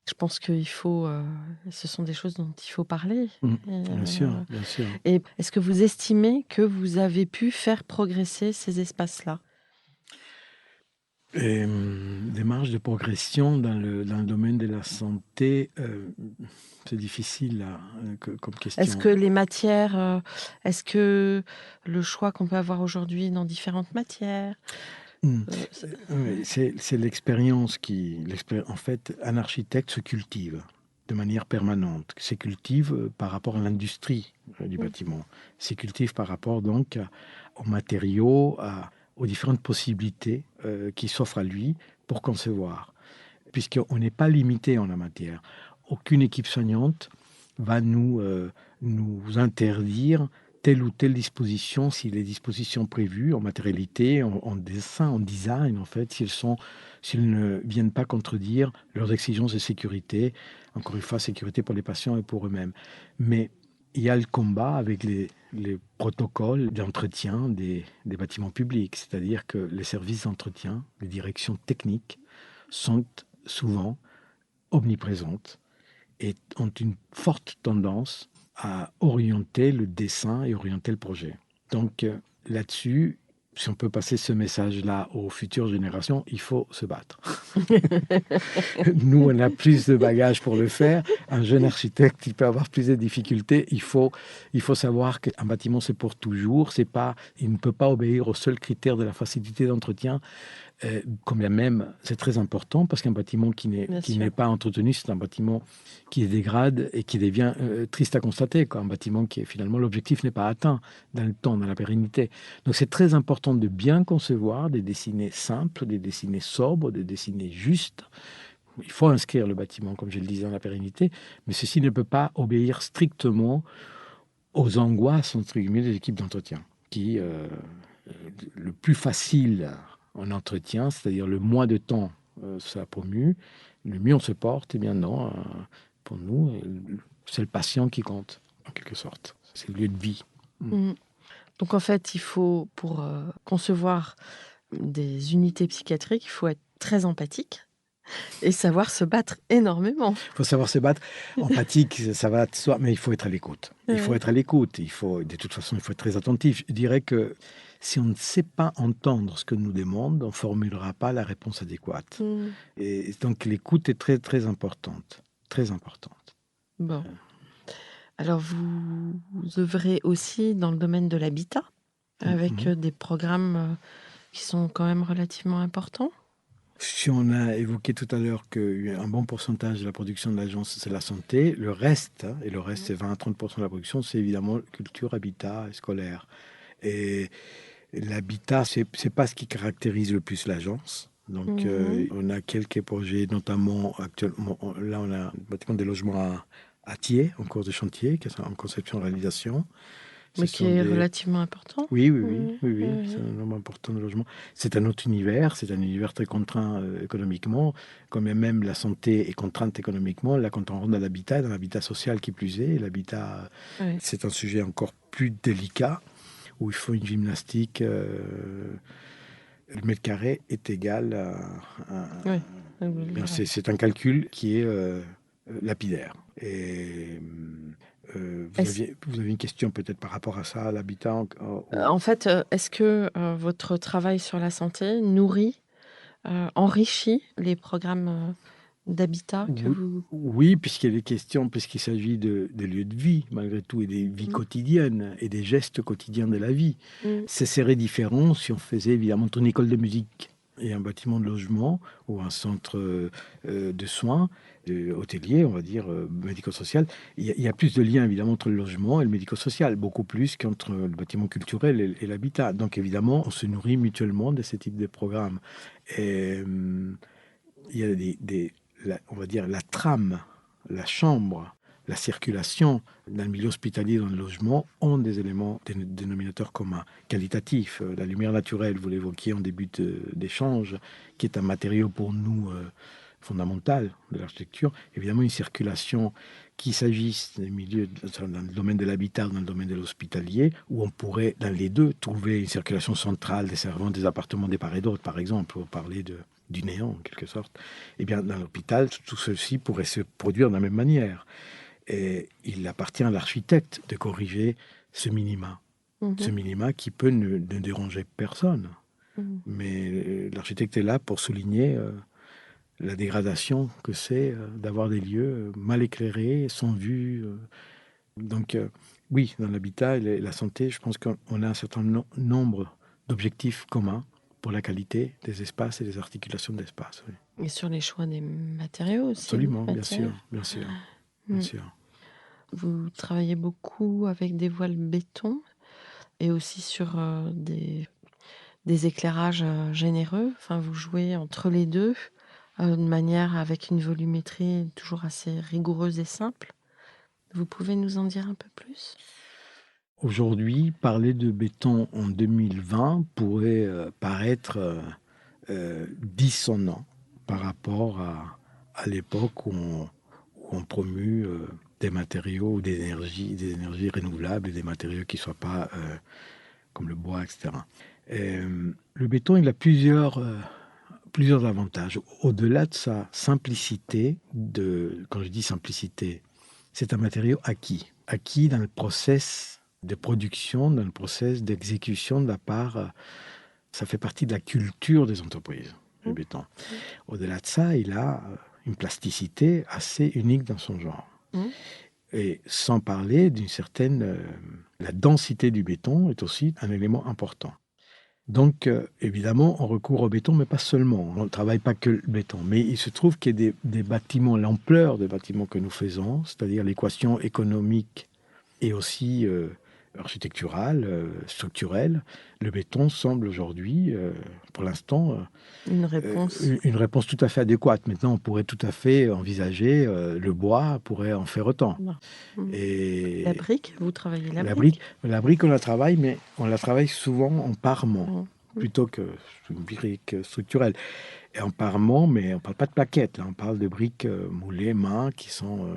Je pense qu'il faut, ce sont des choses dont il faut parler. Et, Bien sûr, bien sûr. et est-ce que vous estimez que vous avez pu faire progresser ces espaces-là? Des marges de progression dans le domaine de la santé, c'est difficile là, comme question. Est-ce que les matières, est-ce que le choix qu'on peut avoir aujourd'hui dans différentes matières, Mmh. C'est- Oui, c'est l'expérience en fait, un architecte se cultive de manière permanente. Se cultive par rapport à l'industrie du Mm. bâtiment. Se cultive par rapport donc aux matériaux, aux différentes possibilités qui s'offrent à lui pour concevoir. Puisqu'on n'est pas limité en la matière. Aucune équipe soignante va nous interdire telle ou telle disposition, si les dispositions prévues en matérialité, en dessin, en design, en fait, s'ils ne viennent pas contredire leurs exigences de sécurité, encore une fois, sécurité pour les patients et pour eux-mêmes. Mais il y a le combat avec les protocoles d'entretien des bâtiments publics, c'est-à-dire que les services d'entretien, les directions techniques sont souvent omniprésentes et ont une forte tendance à orienter le dessin et orienter le projet. Donc là-dessus, si on peut passer ce message-là aux futures générations, il faut se battre. Nous, on a plus de bagages pour le faire. Un jeune architecte, il peut avoir plus de difficultés. Il faut savoir qu'un bâtiment, c'est pour toujours. Il ne peut pas obéir aux seuls critères de la facilité d'entretien. Quand bien même, c'est très important parce qu'un bâtiment qui Bien n'est sûr. pas entretenu, c'est un bâtiment qui se dégrade et qui devient triste à constater, quoi. Un bâtiment qui, finalement, l'objectif n'est pas atteint dans le temps, dans la pérennité. Donc, c'est très important de bien concevoir, de dessiner simple, de dessiner sobre, de dessiner juste. Il faut inscrire le bâtiment, comme je le disais, dans la pérennité, mais ceci ne peut pas obéir strictement aux angoisses, entre guillemets, des équipes d'entretien, qui, le plus facile en entretien, c'est-à-dire le moins de temps ça promue, le mieux on se porte, et bien non, pour nous, c'est le patient qui compte, en quelque sorte. C'est le lieu de vie. Mm. Donc en fait, il faut, pour concevoir des unités psychiatriques, il faut être très empathique et savoir se battre énormément. Il faut savoir se battre. Empathique, ça va de soi, mais il faut être à l'écoute. Il faut Ouais. être à l'écoute. De toute façon, il faut être très attentif. Je dirais que si on ne sait pas entendre ce que nous demande, on ne formulera pas la réponse adéquate. Mm. Et donc, l'écoute est très, très importante. Très importante. Bon. Alors, vous œuvrez aussi dans le domaine de l'habitat, avec Mhm. des programmes qui sont quand même relativement importants. Si on a évoqué tout à l'heure qu'un bon pourcentage de la production de l'agence, c'est la santé, le reste, et le reste, c'est 20 à 30% de la production, c'est évidemment culture, habitat et scolaire. Et l'habitat, c'est pas ce qui caractérise le plus l'agence. Donc, Mhm. on a quelques projets, notamment actuellement, là, on a un bâtiment de logement à Thiers, en cours de chantier, qui est en conception-réalisation. Ce Mais qui sont est des... relativement important. Oui, oui, oui, Mhm. oui, oui, c'est Mhm. un nombre important de logements. C'est un autre univers, c'est un univers très contraint économiquement, quand même la santé est contrainte économiquement. Là, quand on rentre dans l'habitat social qui plus est, l'habitat, Ouais. c'est un sujet encore plus délicat, où il faut une gymnastique. Le mètre carré est égal Ouais. bien, c'est un calcul qui est lapidaire. Et Est-ce- vous avez une question peut-être par rapport à ça, à l'habitat En fait, est-ce que votre travail sur la santé nourrit, enrichit les programmes d'habitat que Oui, vous... oui, puisqu'il y a des questions, puisqu'il s'agit de lieux de vie, malgré tout, et des vies Mhm. quotidiennes, et des gestes quotidiens de la vie. Mhm. Ce serait différent si on faisait évidemment une école de musique et un bâtiment de logement ou un centre de soins hôtelier, on va dire, médico-social. Il y a plus de liens évidemment entre le logement et le médico-social, beaucoup plus qu'entre le bâtiment culturel et l'habitat. Donc évidemment, on se nourrit mutuellement de ce type de programme. Et, il y a on va dire la trame, la chambre, la circulation dans le milieu hospitalier, dans le logement, ont des éléments, des dénominateurs communs, qualitatifs. La lumière naturelle, vous l'évoquiez en début d'échange, qui est un matériau pour nous fondamental de l'architecture. Évidemment, une circulation, qu'il s'agisse des milieux, dans le domaine de l'habitat ou dans le domaine de l'hospitalier, où on pourrait, dans les deux, trouver une circulation centrale desservant des appartements des part et d'autre, par exemple, pour parler du néant, en quelque sorte. Eh bien, dans l'hôpital, tout ceci pourrait se produire de la même manière. Et il appartient à l'architecte de corriger ce Mhm. minima qui peut ne déranger personne. Mhm. Mais l'architecte est là pour souligner la dégradation que c'est d'avoir des lieux mal éclairés, sans vue. Donc, oui, dans l'habitat et la santé, je pense qu'on a un certain nombre d'objectifs communs pour la qualité des espaces et des articulations d'espace. Oui. Et sur les choix des matériaux aussi. Absolument, bien matières. sûr, bien sûr, bien Mm. sûr. Vous travaillez beaucoup avec des voiles béton et aussi sur des éclairages généreux. Enfin, vous jouez entre les deux de manière avec une volumétrie toujours assez rigoureuse et simple. Vous pouvez nous en dire un peu plus? Aujourd'hui, parler de béton en 2020 pourrait paraître dissonant par rapport à l'époque où on promue des matériaux ou des énergies renouvelables et des matériaux qui ne soient pas comme le bois, etc. Le béton, il a plusieurs avantages. Au-delà de sa simplicité, quand je dis simplicité, c'est un matériau acquis dans le process de production, dans le process d'exécution de la part. Ça fait partie de la culture des entreprises, le béton. Au-delà de ça, il a une plasticité assez unique dans son genre. Et sans parler d'une certaine... la densité du béton est aussi un élément important. Donc, évidemment, on recourt au béton, mais pas seulement. On ne travaille pas que le béton. Mais il se trouve qu'il y a des bâtiments, l'ampleur des bâtiments que nous faisons, c'est-à-dire l'équation économique et aussi architecturale, structurelle, le béton semble aujourd'hui, pour l'instant, Une réponse. une réponse tout à fait adéquate. Maintenant, on pourrait tout à fait envisager, le bois pourrait en faire autant. Et La brique, vous travaillez la brique? La brique, on la travaille, mais on la travaille souvent en parement, plutôt que une brique structurelle. Et en parement, mais on ne parle pas de plaquettes, là, on parle de briques moulées main qui sont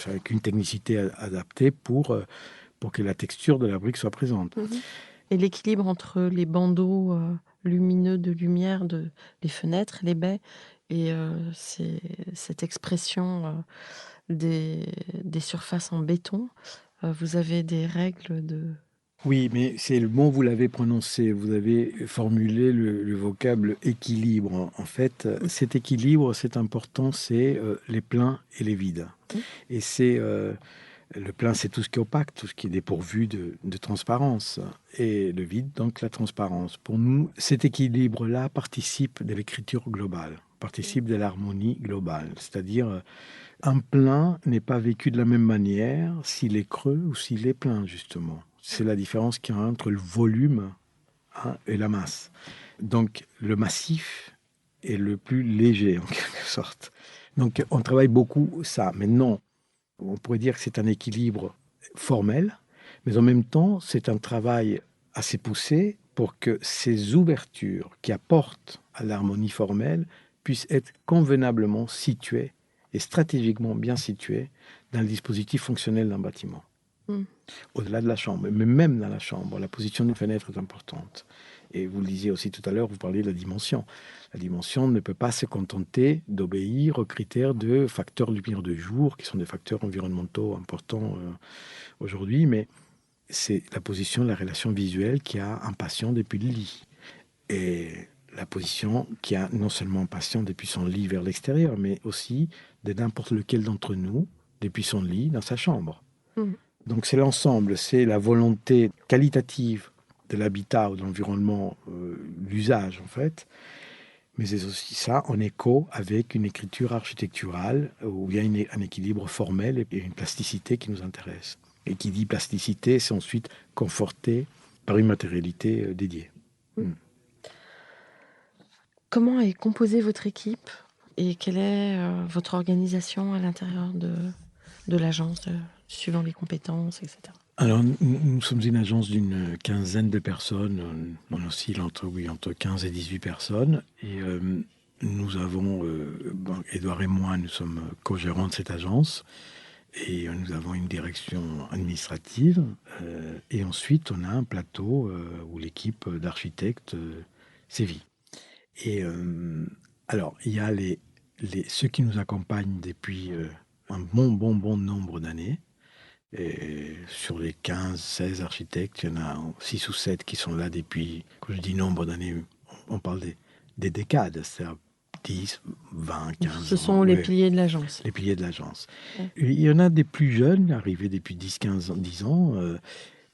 avec une technicité adaptée pour que la texture de la brique soit présente. Et l'équilibre entre les bandeaux lumineux de lumière des fenêtres, les baies, et cette expression des surfaces en béton, vous avez des règles de... Oui, mais c'est le bon, vous l'avez prononcé, vous avez formulé le vocable équilibre. En fait, cet équilibre, c'est important, c'est les pleins et les vides. Et c'est... le plein, c'est tout ce qui est opaque, tout ce qui est dépourvu de transparence. Et le vide, donc la transparence. Pour nous, cet équilibre-là participe de l'écriture globale, participe de l'harmonie globale. C'est-à-dire, un plein n'est pas vécu de la même manière s'il est creux ou s'il est plein, justement. C'est la différence qu'il y a entre le volume et la masse. Donc, le massif est le plus léger, en quelque sorte. Donc, on travaille beaucoup ça. Maintenant, on pourrait dire que c'est un équilibre formel, mais en même temps, c'est un travail assez poussé pour que ces ouvertures qui apportent à l'harmonie formelle puissent être convenablement situées et stratégiquement bien situées dans le dispositif fonctionnel d'un bâtiment. Au-delà de la chambre, mais même dans la chambre, la position d'une fenêtre est importante. Et vous le disiez aussi tout à l'heure, vous parliez de la dimension. La dimension ne peut pas se contenter d'obéir aux critères de facteurs de lumière de jour, qui sont des facteurs environnementaux importants aujourd'hui, mais c'est la position de la relation visuelle qui a un patient depuis le lit. Et la position qui a non seulement un patient depuis son lit vers l'extérieur, mais aussi de n'importe lequel d'entre nous depuis son lit dans sa chambre. Donc c'est l'ensemble, c'est la volonté qualitative de l'habitat ou de l'environnement, l'usage en fait, mais c'est aussi ça en écho avec une écriture architecturale où il y a un équilibre formel et une plasticité qui nous intéresse. Et qui dit plasticité, c'est ensuite conforté par une matérialité dédiée. Comment est composée votre équipe et quelle est votre organisation à l'intérieur de l'agence, suivant les compétences, etc. Alors, nous sommes une agence d'une quinzaine de personnes. On oscille entre 15 et 18 personnes. Et nous avons, Édouard et moi, nous sommes co-gérants de cette agence. Et nous avons une direction administrative. Et ensuite, on a un plateau où l'équipe d'architectes sévit. Et alors, il y a ceux qui nous accompagnent depuis un bon nombre d'années. Et sur les 15, 16 architectes, il y en a 6 ou 7 qui sont là depuis, quand je dis nombre d'années, on parle des décades, c'est-à-dire 10, 20, 15 ans. Ce sont les piliers de l'agence. Les piliers de l'agence. Il y en a des plus jeunes, arrivés depuis 10, 15 ans, 10 ans,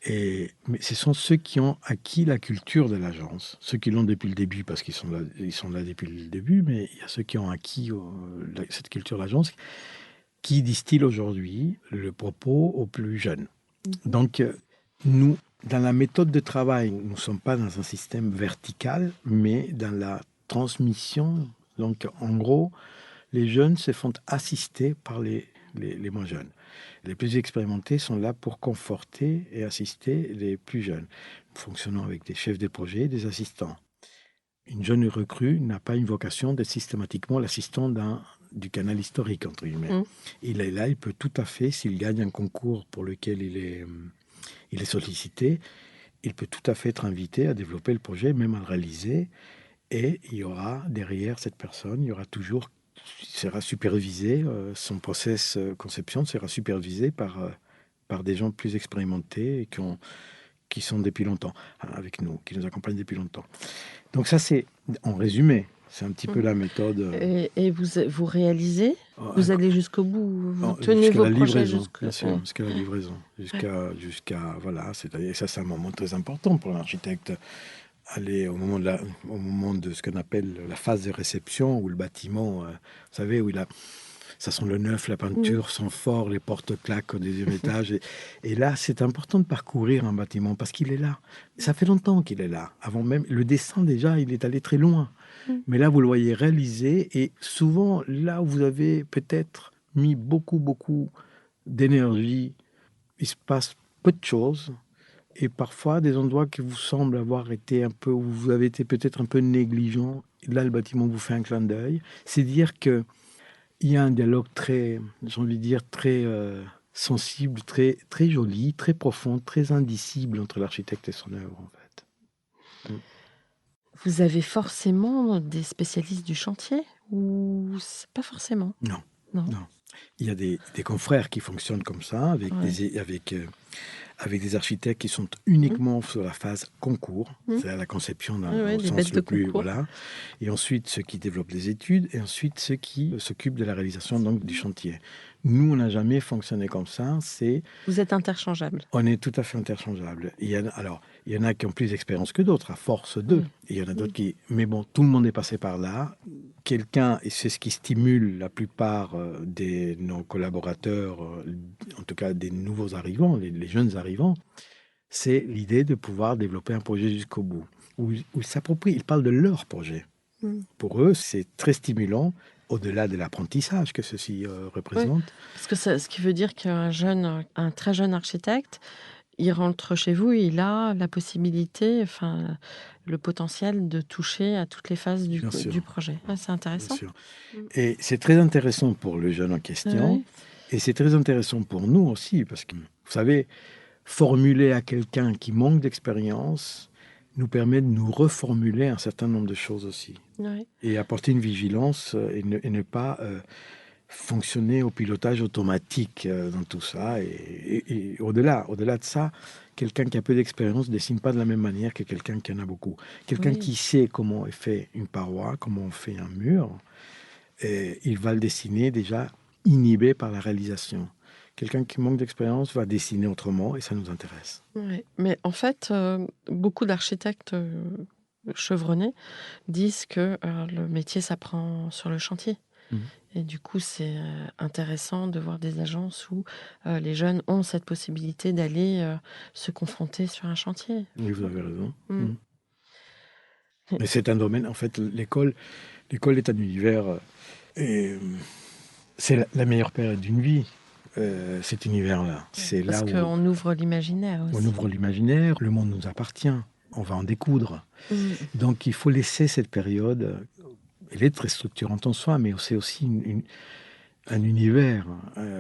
Mais ce sont ceux qui ont acquis la culture de l'agence, ceux qui l'ont depuis le début, parce qu'ils sont là depuis le début, mais il y a ceux qui ont acquis cette culture de l'agence, qui distillent aujourd'hui le propos aux plus jeunes. Donc, nous, dans la méthode de travail, nous ne sommes pas dans un système vertical, mais dans la transmission. Donc, en gros, les jeunes se font assister par les moins jeunes. Les plus expérimentés sont là pour conforter et assister les plus jeunes. Nous fonctionnons avec des chefs de projet et des assistants. Une jeune recrue n'a pas une vocation d'être systématiquement l'assistant du canal historique, entre guillemets. Il est là, il peut tout à fait, s'il gagne un concours pour lequel il est sollicité, il peut tout à fait être invité à développer le projet, même à le réaliser. Et il y aura derrière cette personne, il y aura toujours, sera supervisé, son process conception sera supervisé par des gens plus expérimentés et qui sont depuis longtemps avec nous, qui nous accompagnent depuis longtemps. Donc ça, c'est en résumé. C'est un petit peu la méthode. Et vous réalisez, vous allez jusqu'au bout, vous tenez jusqu'à vos la projets livraison, bien sûr, jusqu'à la livraison, jusqu'à voilà. Et ça, c'est un moment très important pour l'architecte. Aller au moment de ce qu'on appelle la phase de réception, où le bâtiment, vous savez, où ça sent le neuf, la peinture sent fort, les portes claquent au deuxième étage. Et là, c'est important de parcourir un bâtiment parce qu'il est là. Ça fait longtemps qu'il est là. Avant même, le dessin, déjà, il est allé très loin. Mais là, vous le voyez réalisé. Et souvent, là où vous avez peut-être mis beaucoup, beaucoup d'énergie, il se passe peu de choses. Et parfois, des endroits qui vous semblent avoir été un peu, où vous avez été peut-être un peu négligent, là, le bâtiment vous fait un clin d'œil. C'est dire qu'il y a un dialogue très, j'ai envie de dire, très sensible, très, très joli, très profond, très indicible entre l'architecte et son œuvre, en fait. Vous avez forcément des spécialistes du chantier ou c'est pas forcément? Non. Non. Il y a des confrères qui fonctionnent comme ça, avec des architectes qui sont uniquement sur la phase concours, c'est-à-dire la conception au sens le plus... Voilà. Et ensuite, ceux qui développent les études, et ensuite ceux qui s'occupent de la réalisation donc, du chantier. Nous, on n'a jamais fonctionné comme ça. Vous êtes interchangeables. On est tout à fait interchangeables. Il y en a qui ont plus d'expérience que d'autres, à force d'eux. Et il y en a d'autres qui... Mais bon, tout le monde est passé par là. Quelqu'un, et c'est ce qui stimule la plupart de nos collaborateurs, en tout cas des nouveaux arrivants, les jeunes arrivants, c'est l'idée de pouvoir développer un projet jusqu'au bout. Où ils s'approprient, ils parlent de leur projet. Pour eux, c'est très stimulant, au-delà de l'apprentissage que ceci représente. Parce que ce qui veut dire qu'un très jeune architecte, il rentre chez vous et il a la possibilité, le potentiel de toucher à toutes les phases du projet. C'est intéressant. Bien sûr. Et c'est très intéressant pour le jeune en question. Et c'est très intéressant pour nous aussi, parce que, vous savez, formuler à quelqu'un qui manque d'expérience nous permet de nous reformuler un certain nombre de choses aussi. Et apporter une vigilance et ne pas fonctionner au pilotage automatique dans tout ça. Et au-delà de ça, quelqu'un qui a peu d'expérience ne dessine pas de la même manière que quelqu'un qui en a beaucoup. Quelqu'un qui sait comment est fait une paroi, comment on fait un mur, il va le dessiner déjà inhibé par la réalisation. Quelqu'un qui manque d'expérience va dessiner autrement et ça nous intéresse. Mais en fait, beaucoup d'architectes chevronnés disent que le métier s'apprend sur le chantier. Et du coup, c'est intéressant de voir des agences où les jeunes ont cette possibilité d'aller se confronter sur un chantier. Oui, vous avez raison. Mais c'est un domaine, en fait, l'école est un univers, et c'est la meilleure période d'une vie, cet univers-là. C'est Parce là qu'on ouvre l'imaginaire aussi. On ouvre l'imaginaire, le monde nous appartient, on va en découdre. Donc il faut laisser cette période, elle est très structurante en soi, mais c'est aussi un univers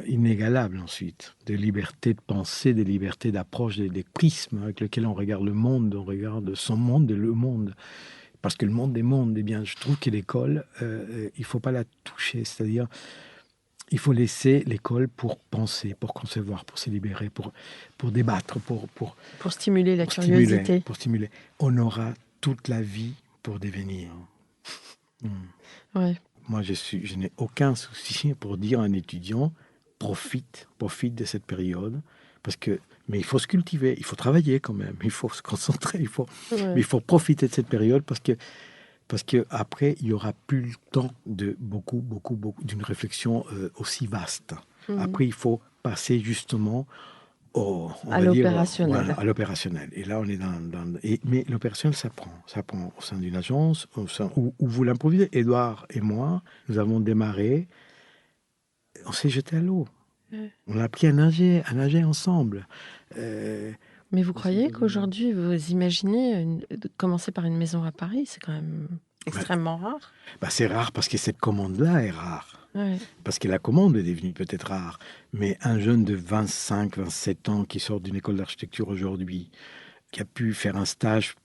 inégalable ensuite, de liberté de pensée, de liberté d'approche, des prismes avec lesquels on regarde le monde, on regarde son monde et le monde. Parce que le monde des mondes, eh bien, je trouve que l'école, il ne faut pas la toucher, c'est-à-dire il faut laisser l'école pour penser, pour concevoir, pour se libérer, pour débattre, pour stimuler la curiosité. Pour stimuler. On aura toute la vie pour devenir. Moi, je n'ai aucun souci pour dire à un étudiant, profite de cette période, parce que Mais il faut se cultiver, il faut travailler quand même, il faut se concentrer, mais Ouais. il faut profiter de cette période parce que après il y aura plus le temps de d'une réflexion aussi vaste. Mhm. Après, il faut passer justement on À va dire, voilà, l'opérationnel. à l'opérationnel. Et là, on est mais l'opérationnel, ça prend. Ça prend au sein d'une agence, où vous l'improvisez. Édouard et moi, nous avons démarré, on s'est jeté à l'eau. Ouais. On a appris à nager ensemble. Euh, Mais vous on s'est croyez donné- qu'aujourd'hui, vous imaginez de commencer par une maison à Paris? C'est quand même Bah, extrêmement rare. bah, c'est rare parce que cette commande-là est rare. Ouais. Parce que la commande est devenue peut-être rare. Mais un jeune de 25, 27 ans qui sort d'une école d'architecture aujourd'hui, qui a pu faire un stage,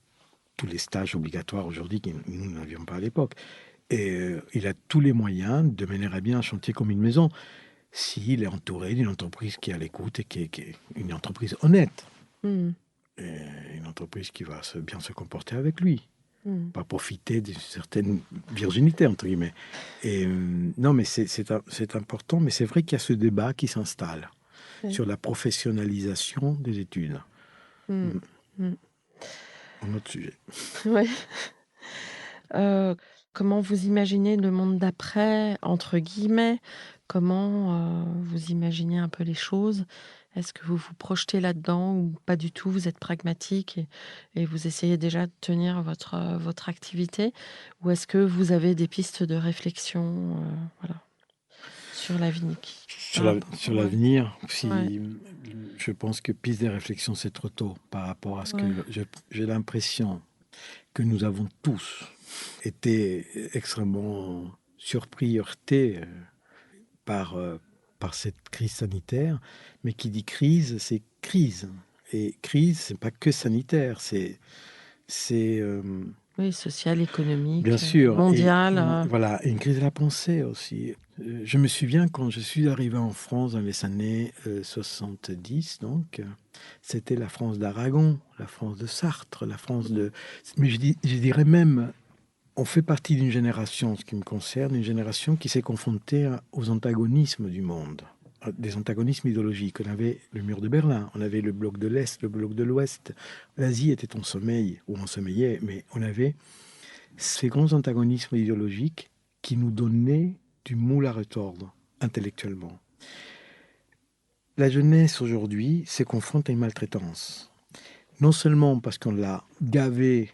tous les stages obligatoires aujourd'hui, que nous n'avions pas à l'époque, et il a tous les moyens de mener à bien un chantier comme une maison, s'il est entouré d'une entreprise qui est à l'écoute et qui est une entreprise honnête, Mhm. et une entreprise qui va bien se comporter avec lui, Mhm. pas profiter d'une certaine virginité, entre guillemets. Et non, mais c'est important, mais c'est vrai qu'il y a ce débat qui s'installe Ouais. sur la professionnalisation des études. Mhm. Mhm. Un autre sujet. Ouais. Euh, Comment vous imaginez le monde d'après, entre guillemets? Comment vous imaginez un peu les choses? Est-ce que vous vous projetez là-dedans ou pas du tout? Vous êtes pragmatique et vous essayez déjà de tenir votre activité? Ou est-ce que vous avez des pistes de réflexion voilà, sur l'avenir par rapport? Sur Ouais, l'avenir, ouais, je pense que piste des réflexions, c'est trop tôt par rapport à ce que ouais. j'ai l'impression que nous avons tous été extrêmement surpris, heurtés par, par cette crise sanitaire. Mais qui dit crise, c'est crise. Et crise, c'est pas que sanitaire, c'est Oui, social, bien économique, sûr, et mondial. voilà, et une crise de la pensée aussi. Je me souviens quand je suis arrivé en France dans les années 70, donc, c'était la France d'Aragon, la France de Sartre, la France de... Mais je dirais même, on fait partie d'une génération, ce qui me concerne, une génération qui s'est confrontée aux antagonismes du monde, des antagonismes idéologiques. On avait le mur de Berlin, on avait le bloc de l'Est, le bloc de l'Ouest. L'Asie était en sommeil, ou en sommeillait, mais on avait ces grands antagonismes idéologiques qui nous donnaient du moule à retordre intellectuellement. La jeunesse aujourd'hui se confronte à une maltraitance. Non seulement parce qu'on l'a gavé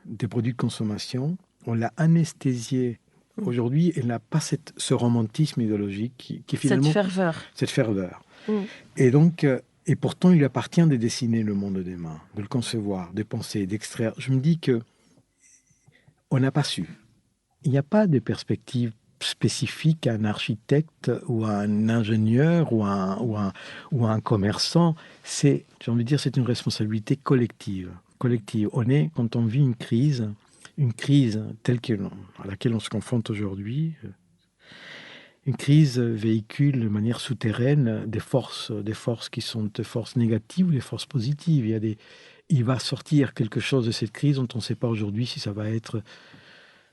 des produits de consommation, on l'a anesthésié. Aujourd'hui, elle n'a pas ce romantisme idéologique qui Cette finalement... ferveur. Cette ferveur. Mm. Et donc, et pourtant, il lui appartient de dessiner le monde demain, de le concevoir, de penser, d'extraire. Je me dis que on n'a pas su. Il n'y a pas de perspective spécifique à un architecte ou à un ingénieur ou à un commerçant. J'ai envie de dire, c'est une responsabilité collective. Collective. Quand on vit une crise à laquelle on se confronte aujourd'hui, une crise véhicule de manière souterraine des forces qui sont des forces négatives ou des forces positives. Il va sortir quelque chose de cette crise dont on ne sait pas aujourd'hui si ça va être,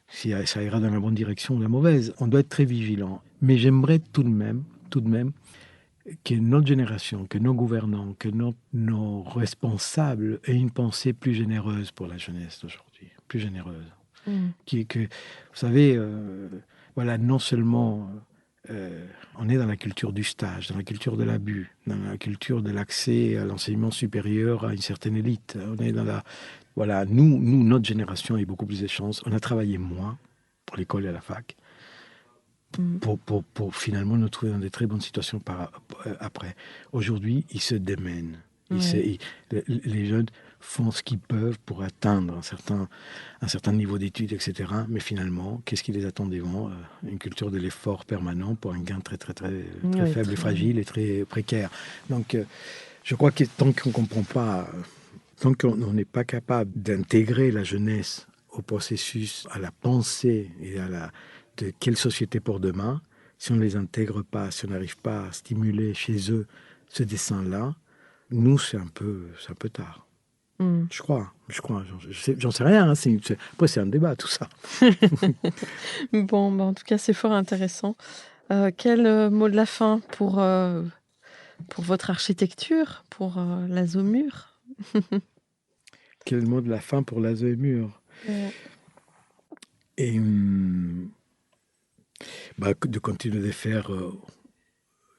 si ça ira dans la bonne direction ou la mauvaise. On doit être très vigilant. Mais j'aimerais tout de même que notre génération, que nos gouvernants, que nos responsables aient une pensée plus généreuse pour la jeunesse d'aujourd'hui, plus généreuse. Mm. Vous savez, voilà, non seulement on est dans la culture du stage, dans la culture de l'abus, dans la culture de l'accès à l'enseignement supérieur à une certaine élite. On est dans voilà, nous, notre génération a eu beaucoup plus de chance. On a travaillé moins pour l'école et à la fac, Mm. pour finalement nous trouver dans de très bonnes situations après. Aujourd'hui, ils se démènent. Ouais. Les jeunes font ce qu'ils peuvent pour atteindre un certain niveau d'études, etc. Mais finalement, qu'est-ce qui les attend devant? Une culture de l'effort permanent pour un gain très, très, très, très Oui, faible et très... fragile et très précaire. Donc, je crois que tant qu'on ne comprend pas, tant qu'on n'est pas capable d'intégrer la jeunesse au processus, à la pensée et de quelle société pour demain, si on ne les intègre pas, si on n'arrive pas à stimuler chez eux ce dessin-là, nous, c'est un peu tard. Mm. Je crois. J'en sais rien. Hein, après, c'est un débat, tout ça. Bon, bah, en tout cas, c'est fort intéressant. Quel mot de la fin pour pour votre architecture, pour l'Azomur. Quel mot de la fin pour l'Azomur. Et de continuer de faire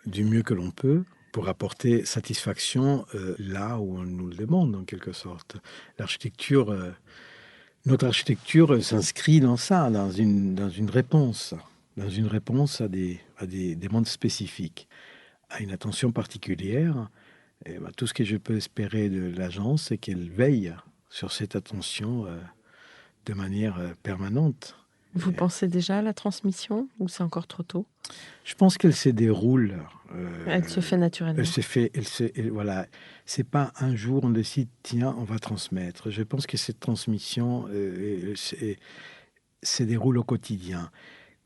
du mieux que l'on peut pour apporter satisfaction là où on nous le demande, en quelque sorte. Notre architecture s'inscrit dans ça, dans une réponse à des demandes spécifiques, à une attention particulière. Et tout ce que je peux espérer de l'agence, c'est qu'elle veille sur cette attention de manière permanente. Vous pensez déjà à la transmission ou c'est encore trop tôt? Je pense qu'elle se déroule. Elle se fait naturellement. Voilà. C'est pas un jour on décide, tiens, on va transmettre. Je pense que cette transmission se déroule au quotidien.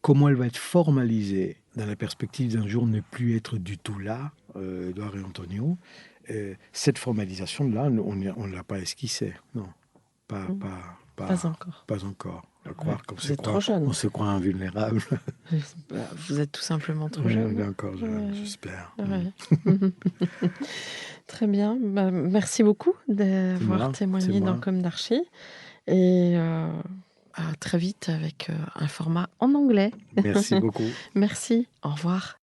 Comment elle va être formalisée dans la perspective d'un jour ne plus être du tout là, Édouard et Antonio, cette formalisation-là, on ne l'a pas esquissée. Non, pas encore. Pas encore. À croire qu'on Vous êtes trop jeune. On se croit invulnérable. Vous êtes tout simplement trop jeune. On est encore jeune, j'espère. Ouais. Très bien. Merci beaucoup d'avoir témoigné dans Comme d'Archi. Et à très vite avec un format en anglais. Merci beaucoup. Merci. Au revoir.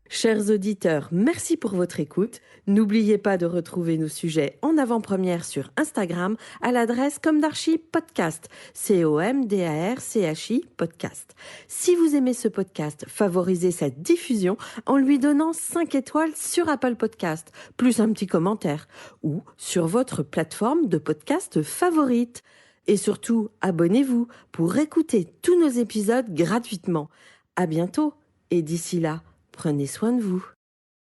Chers auditeurs, merci pour votre écoute. N'oubliez pas de retrouver nos sujets en avant-première sur Instagram à l'adresse Comme d'Archi Podcast, COMDARCHI Podcast. Si vous aimez ce podcast, favorisez sa diffusion en lui donnant 5 étoiles sur Apple Podcast, plus un petit commentaire, ou sur votre plateforme de podcast favorite. Et surtout, abonnez-vous pour écouter tous nos épisodes gratuitement. À bientôt, et d'ici là, prenez soin de vous.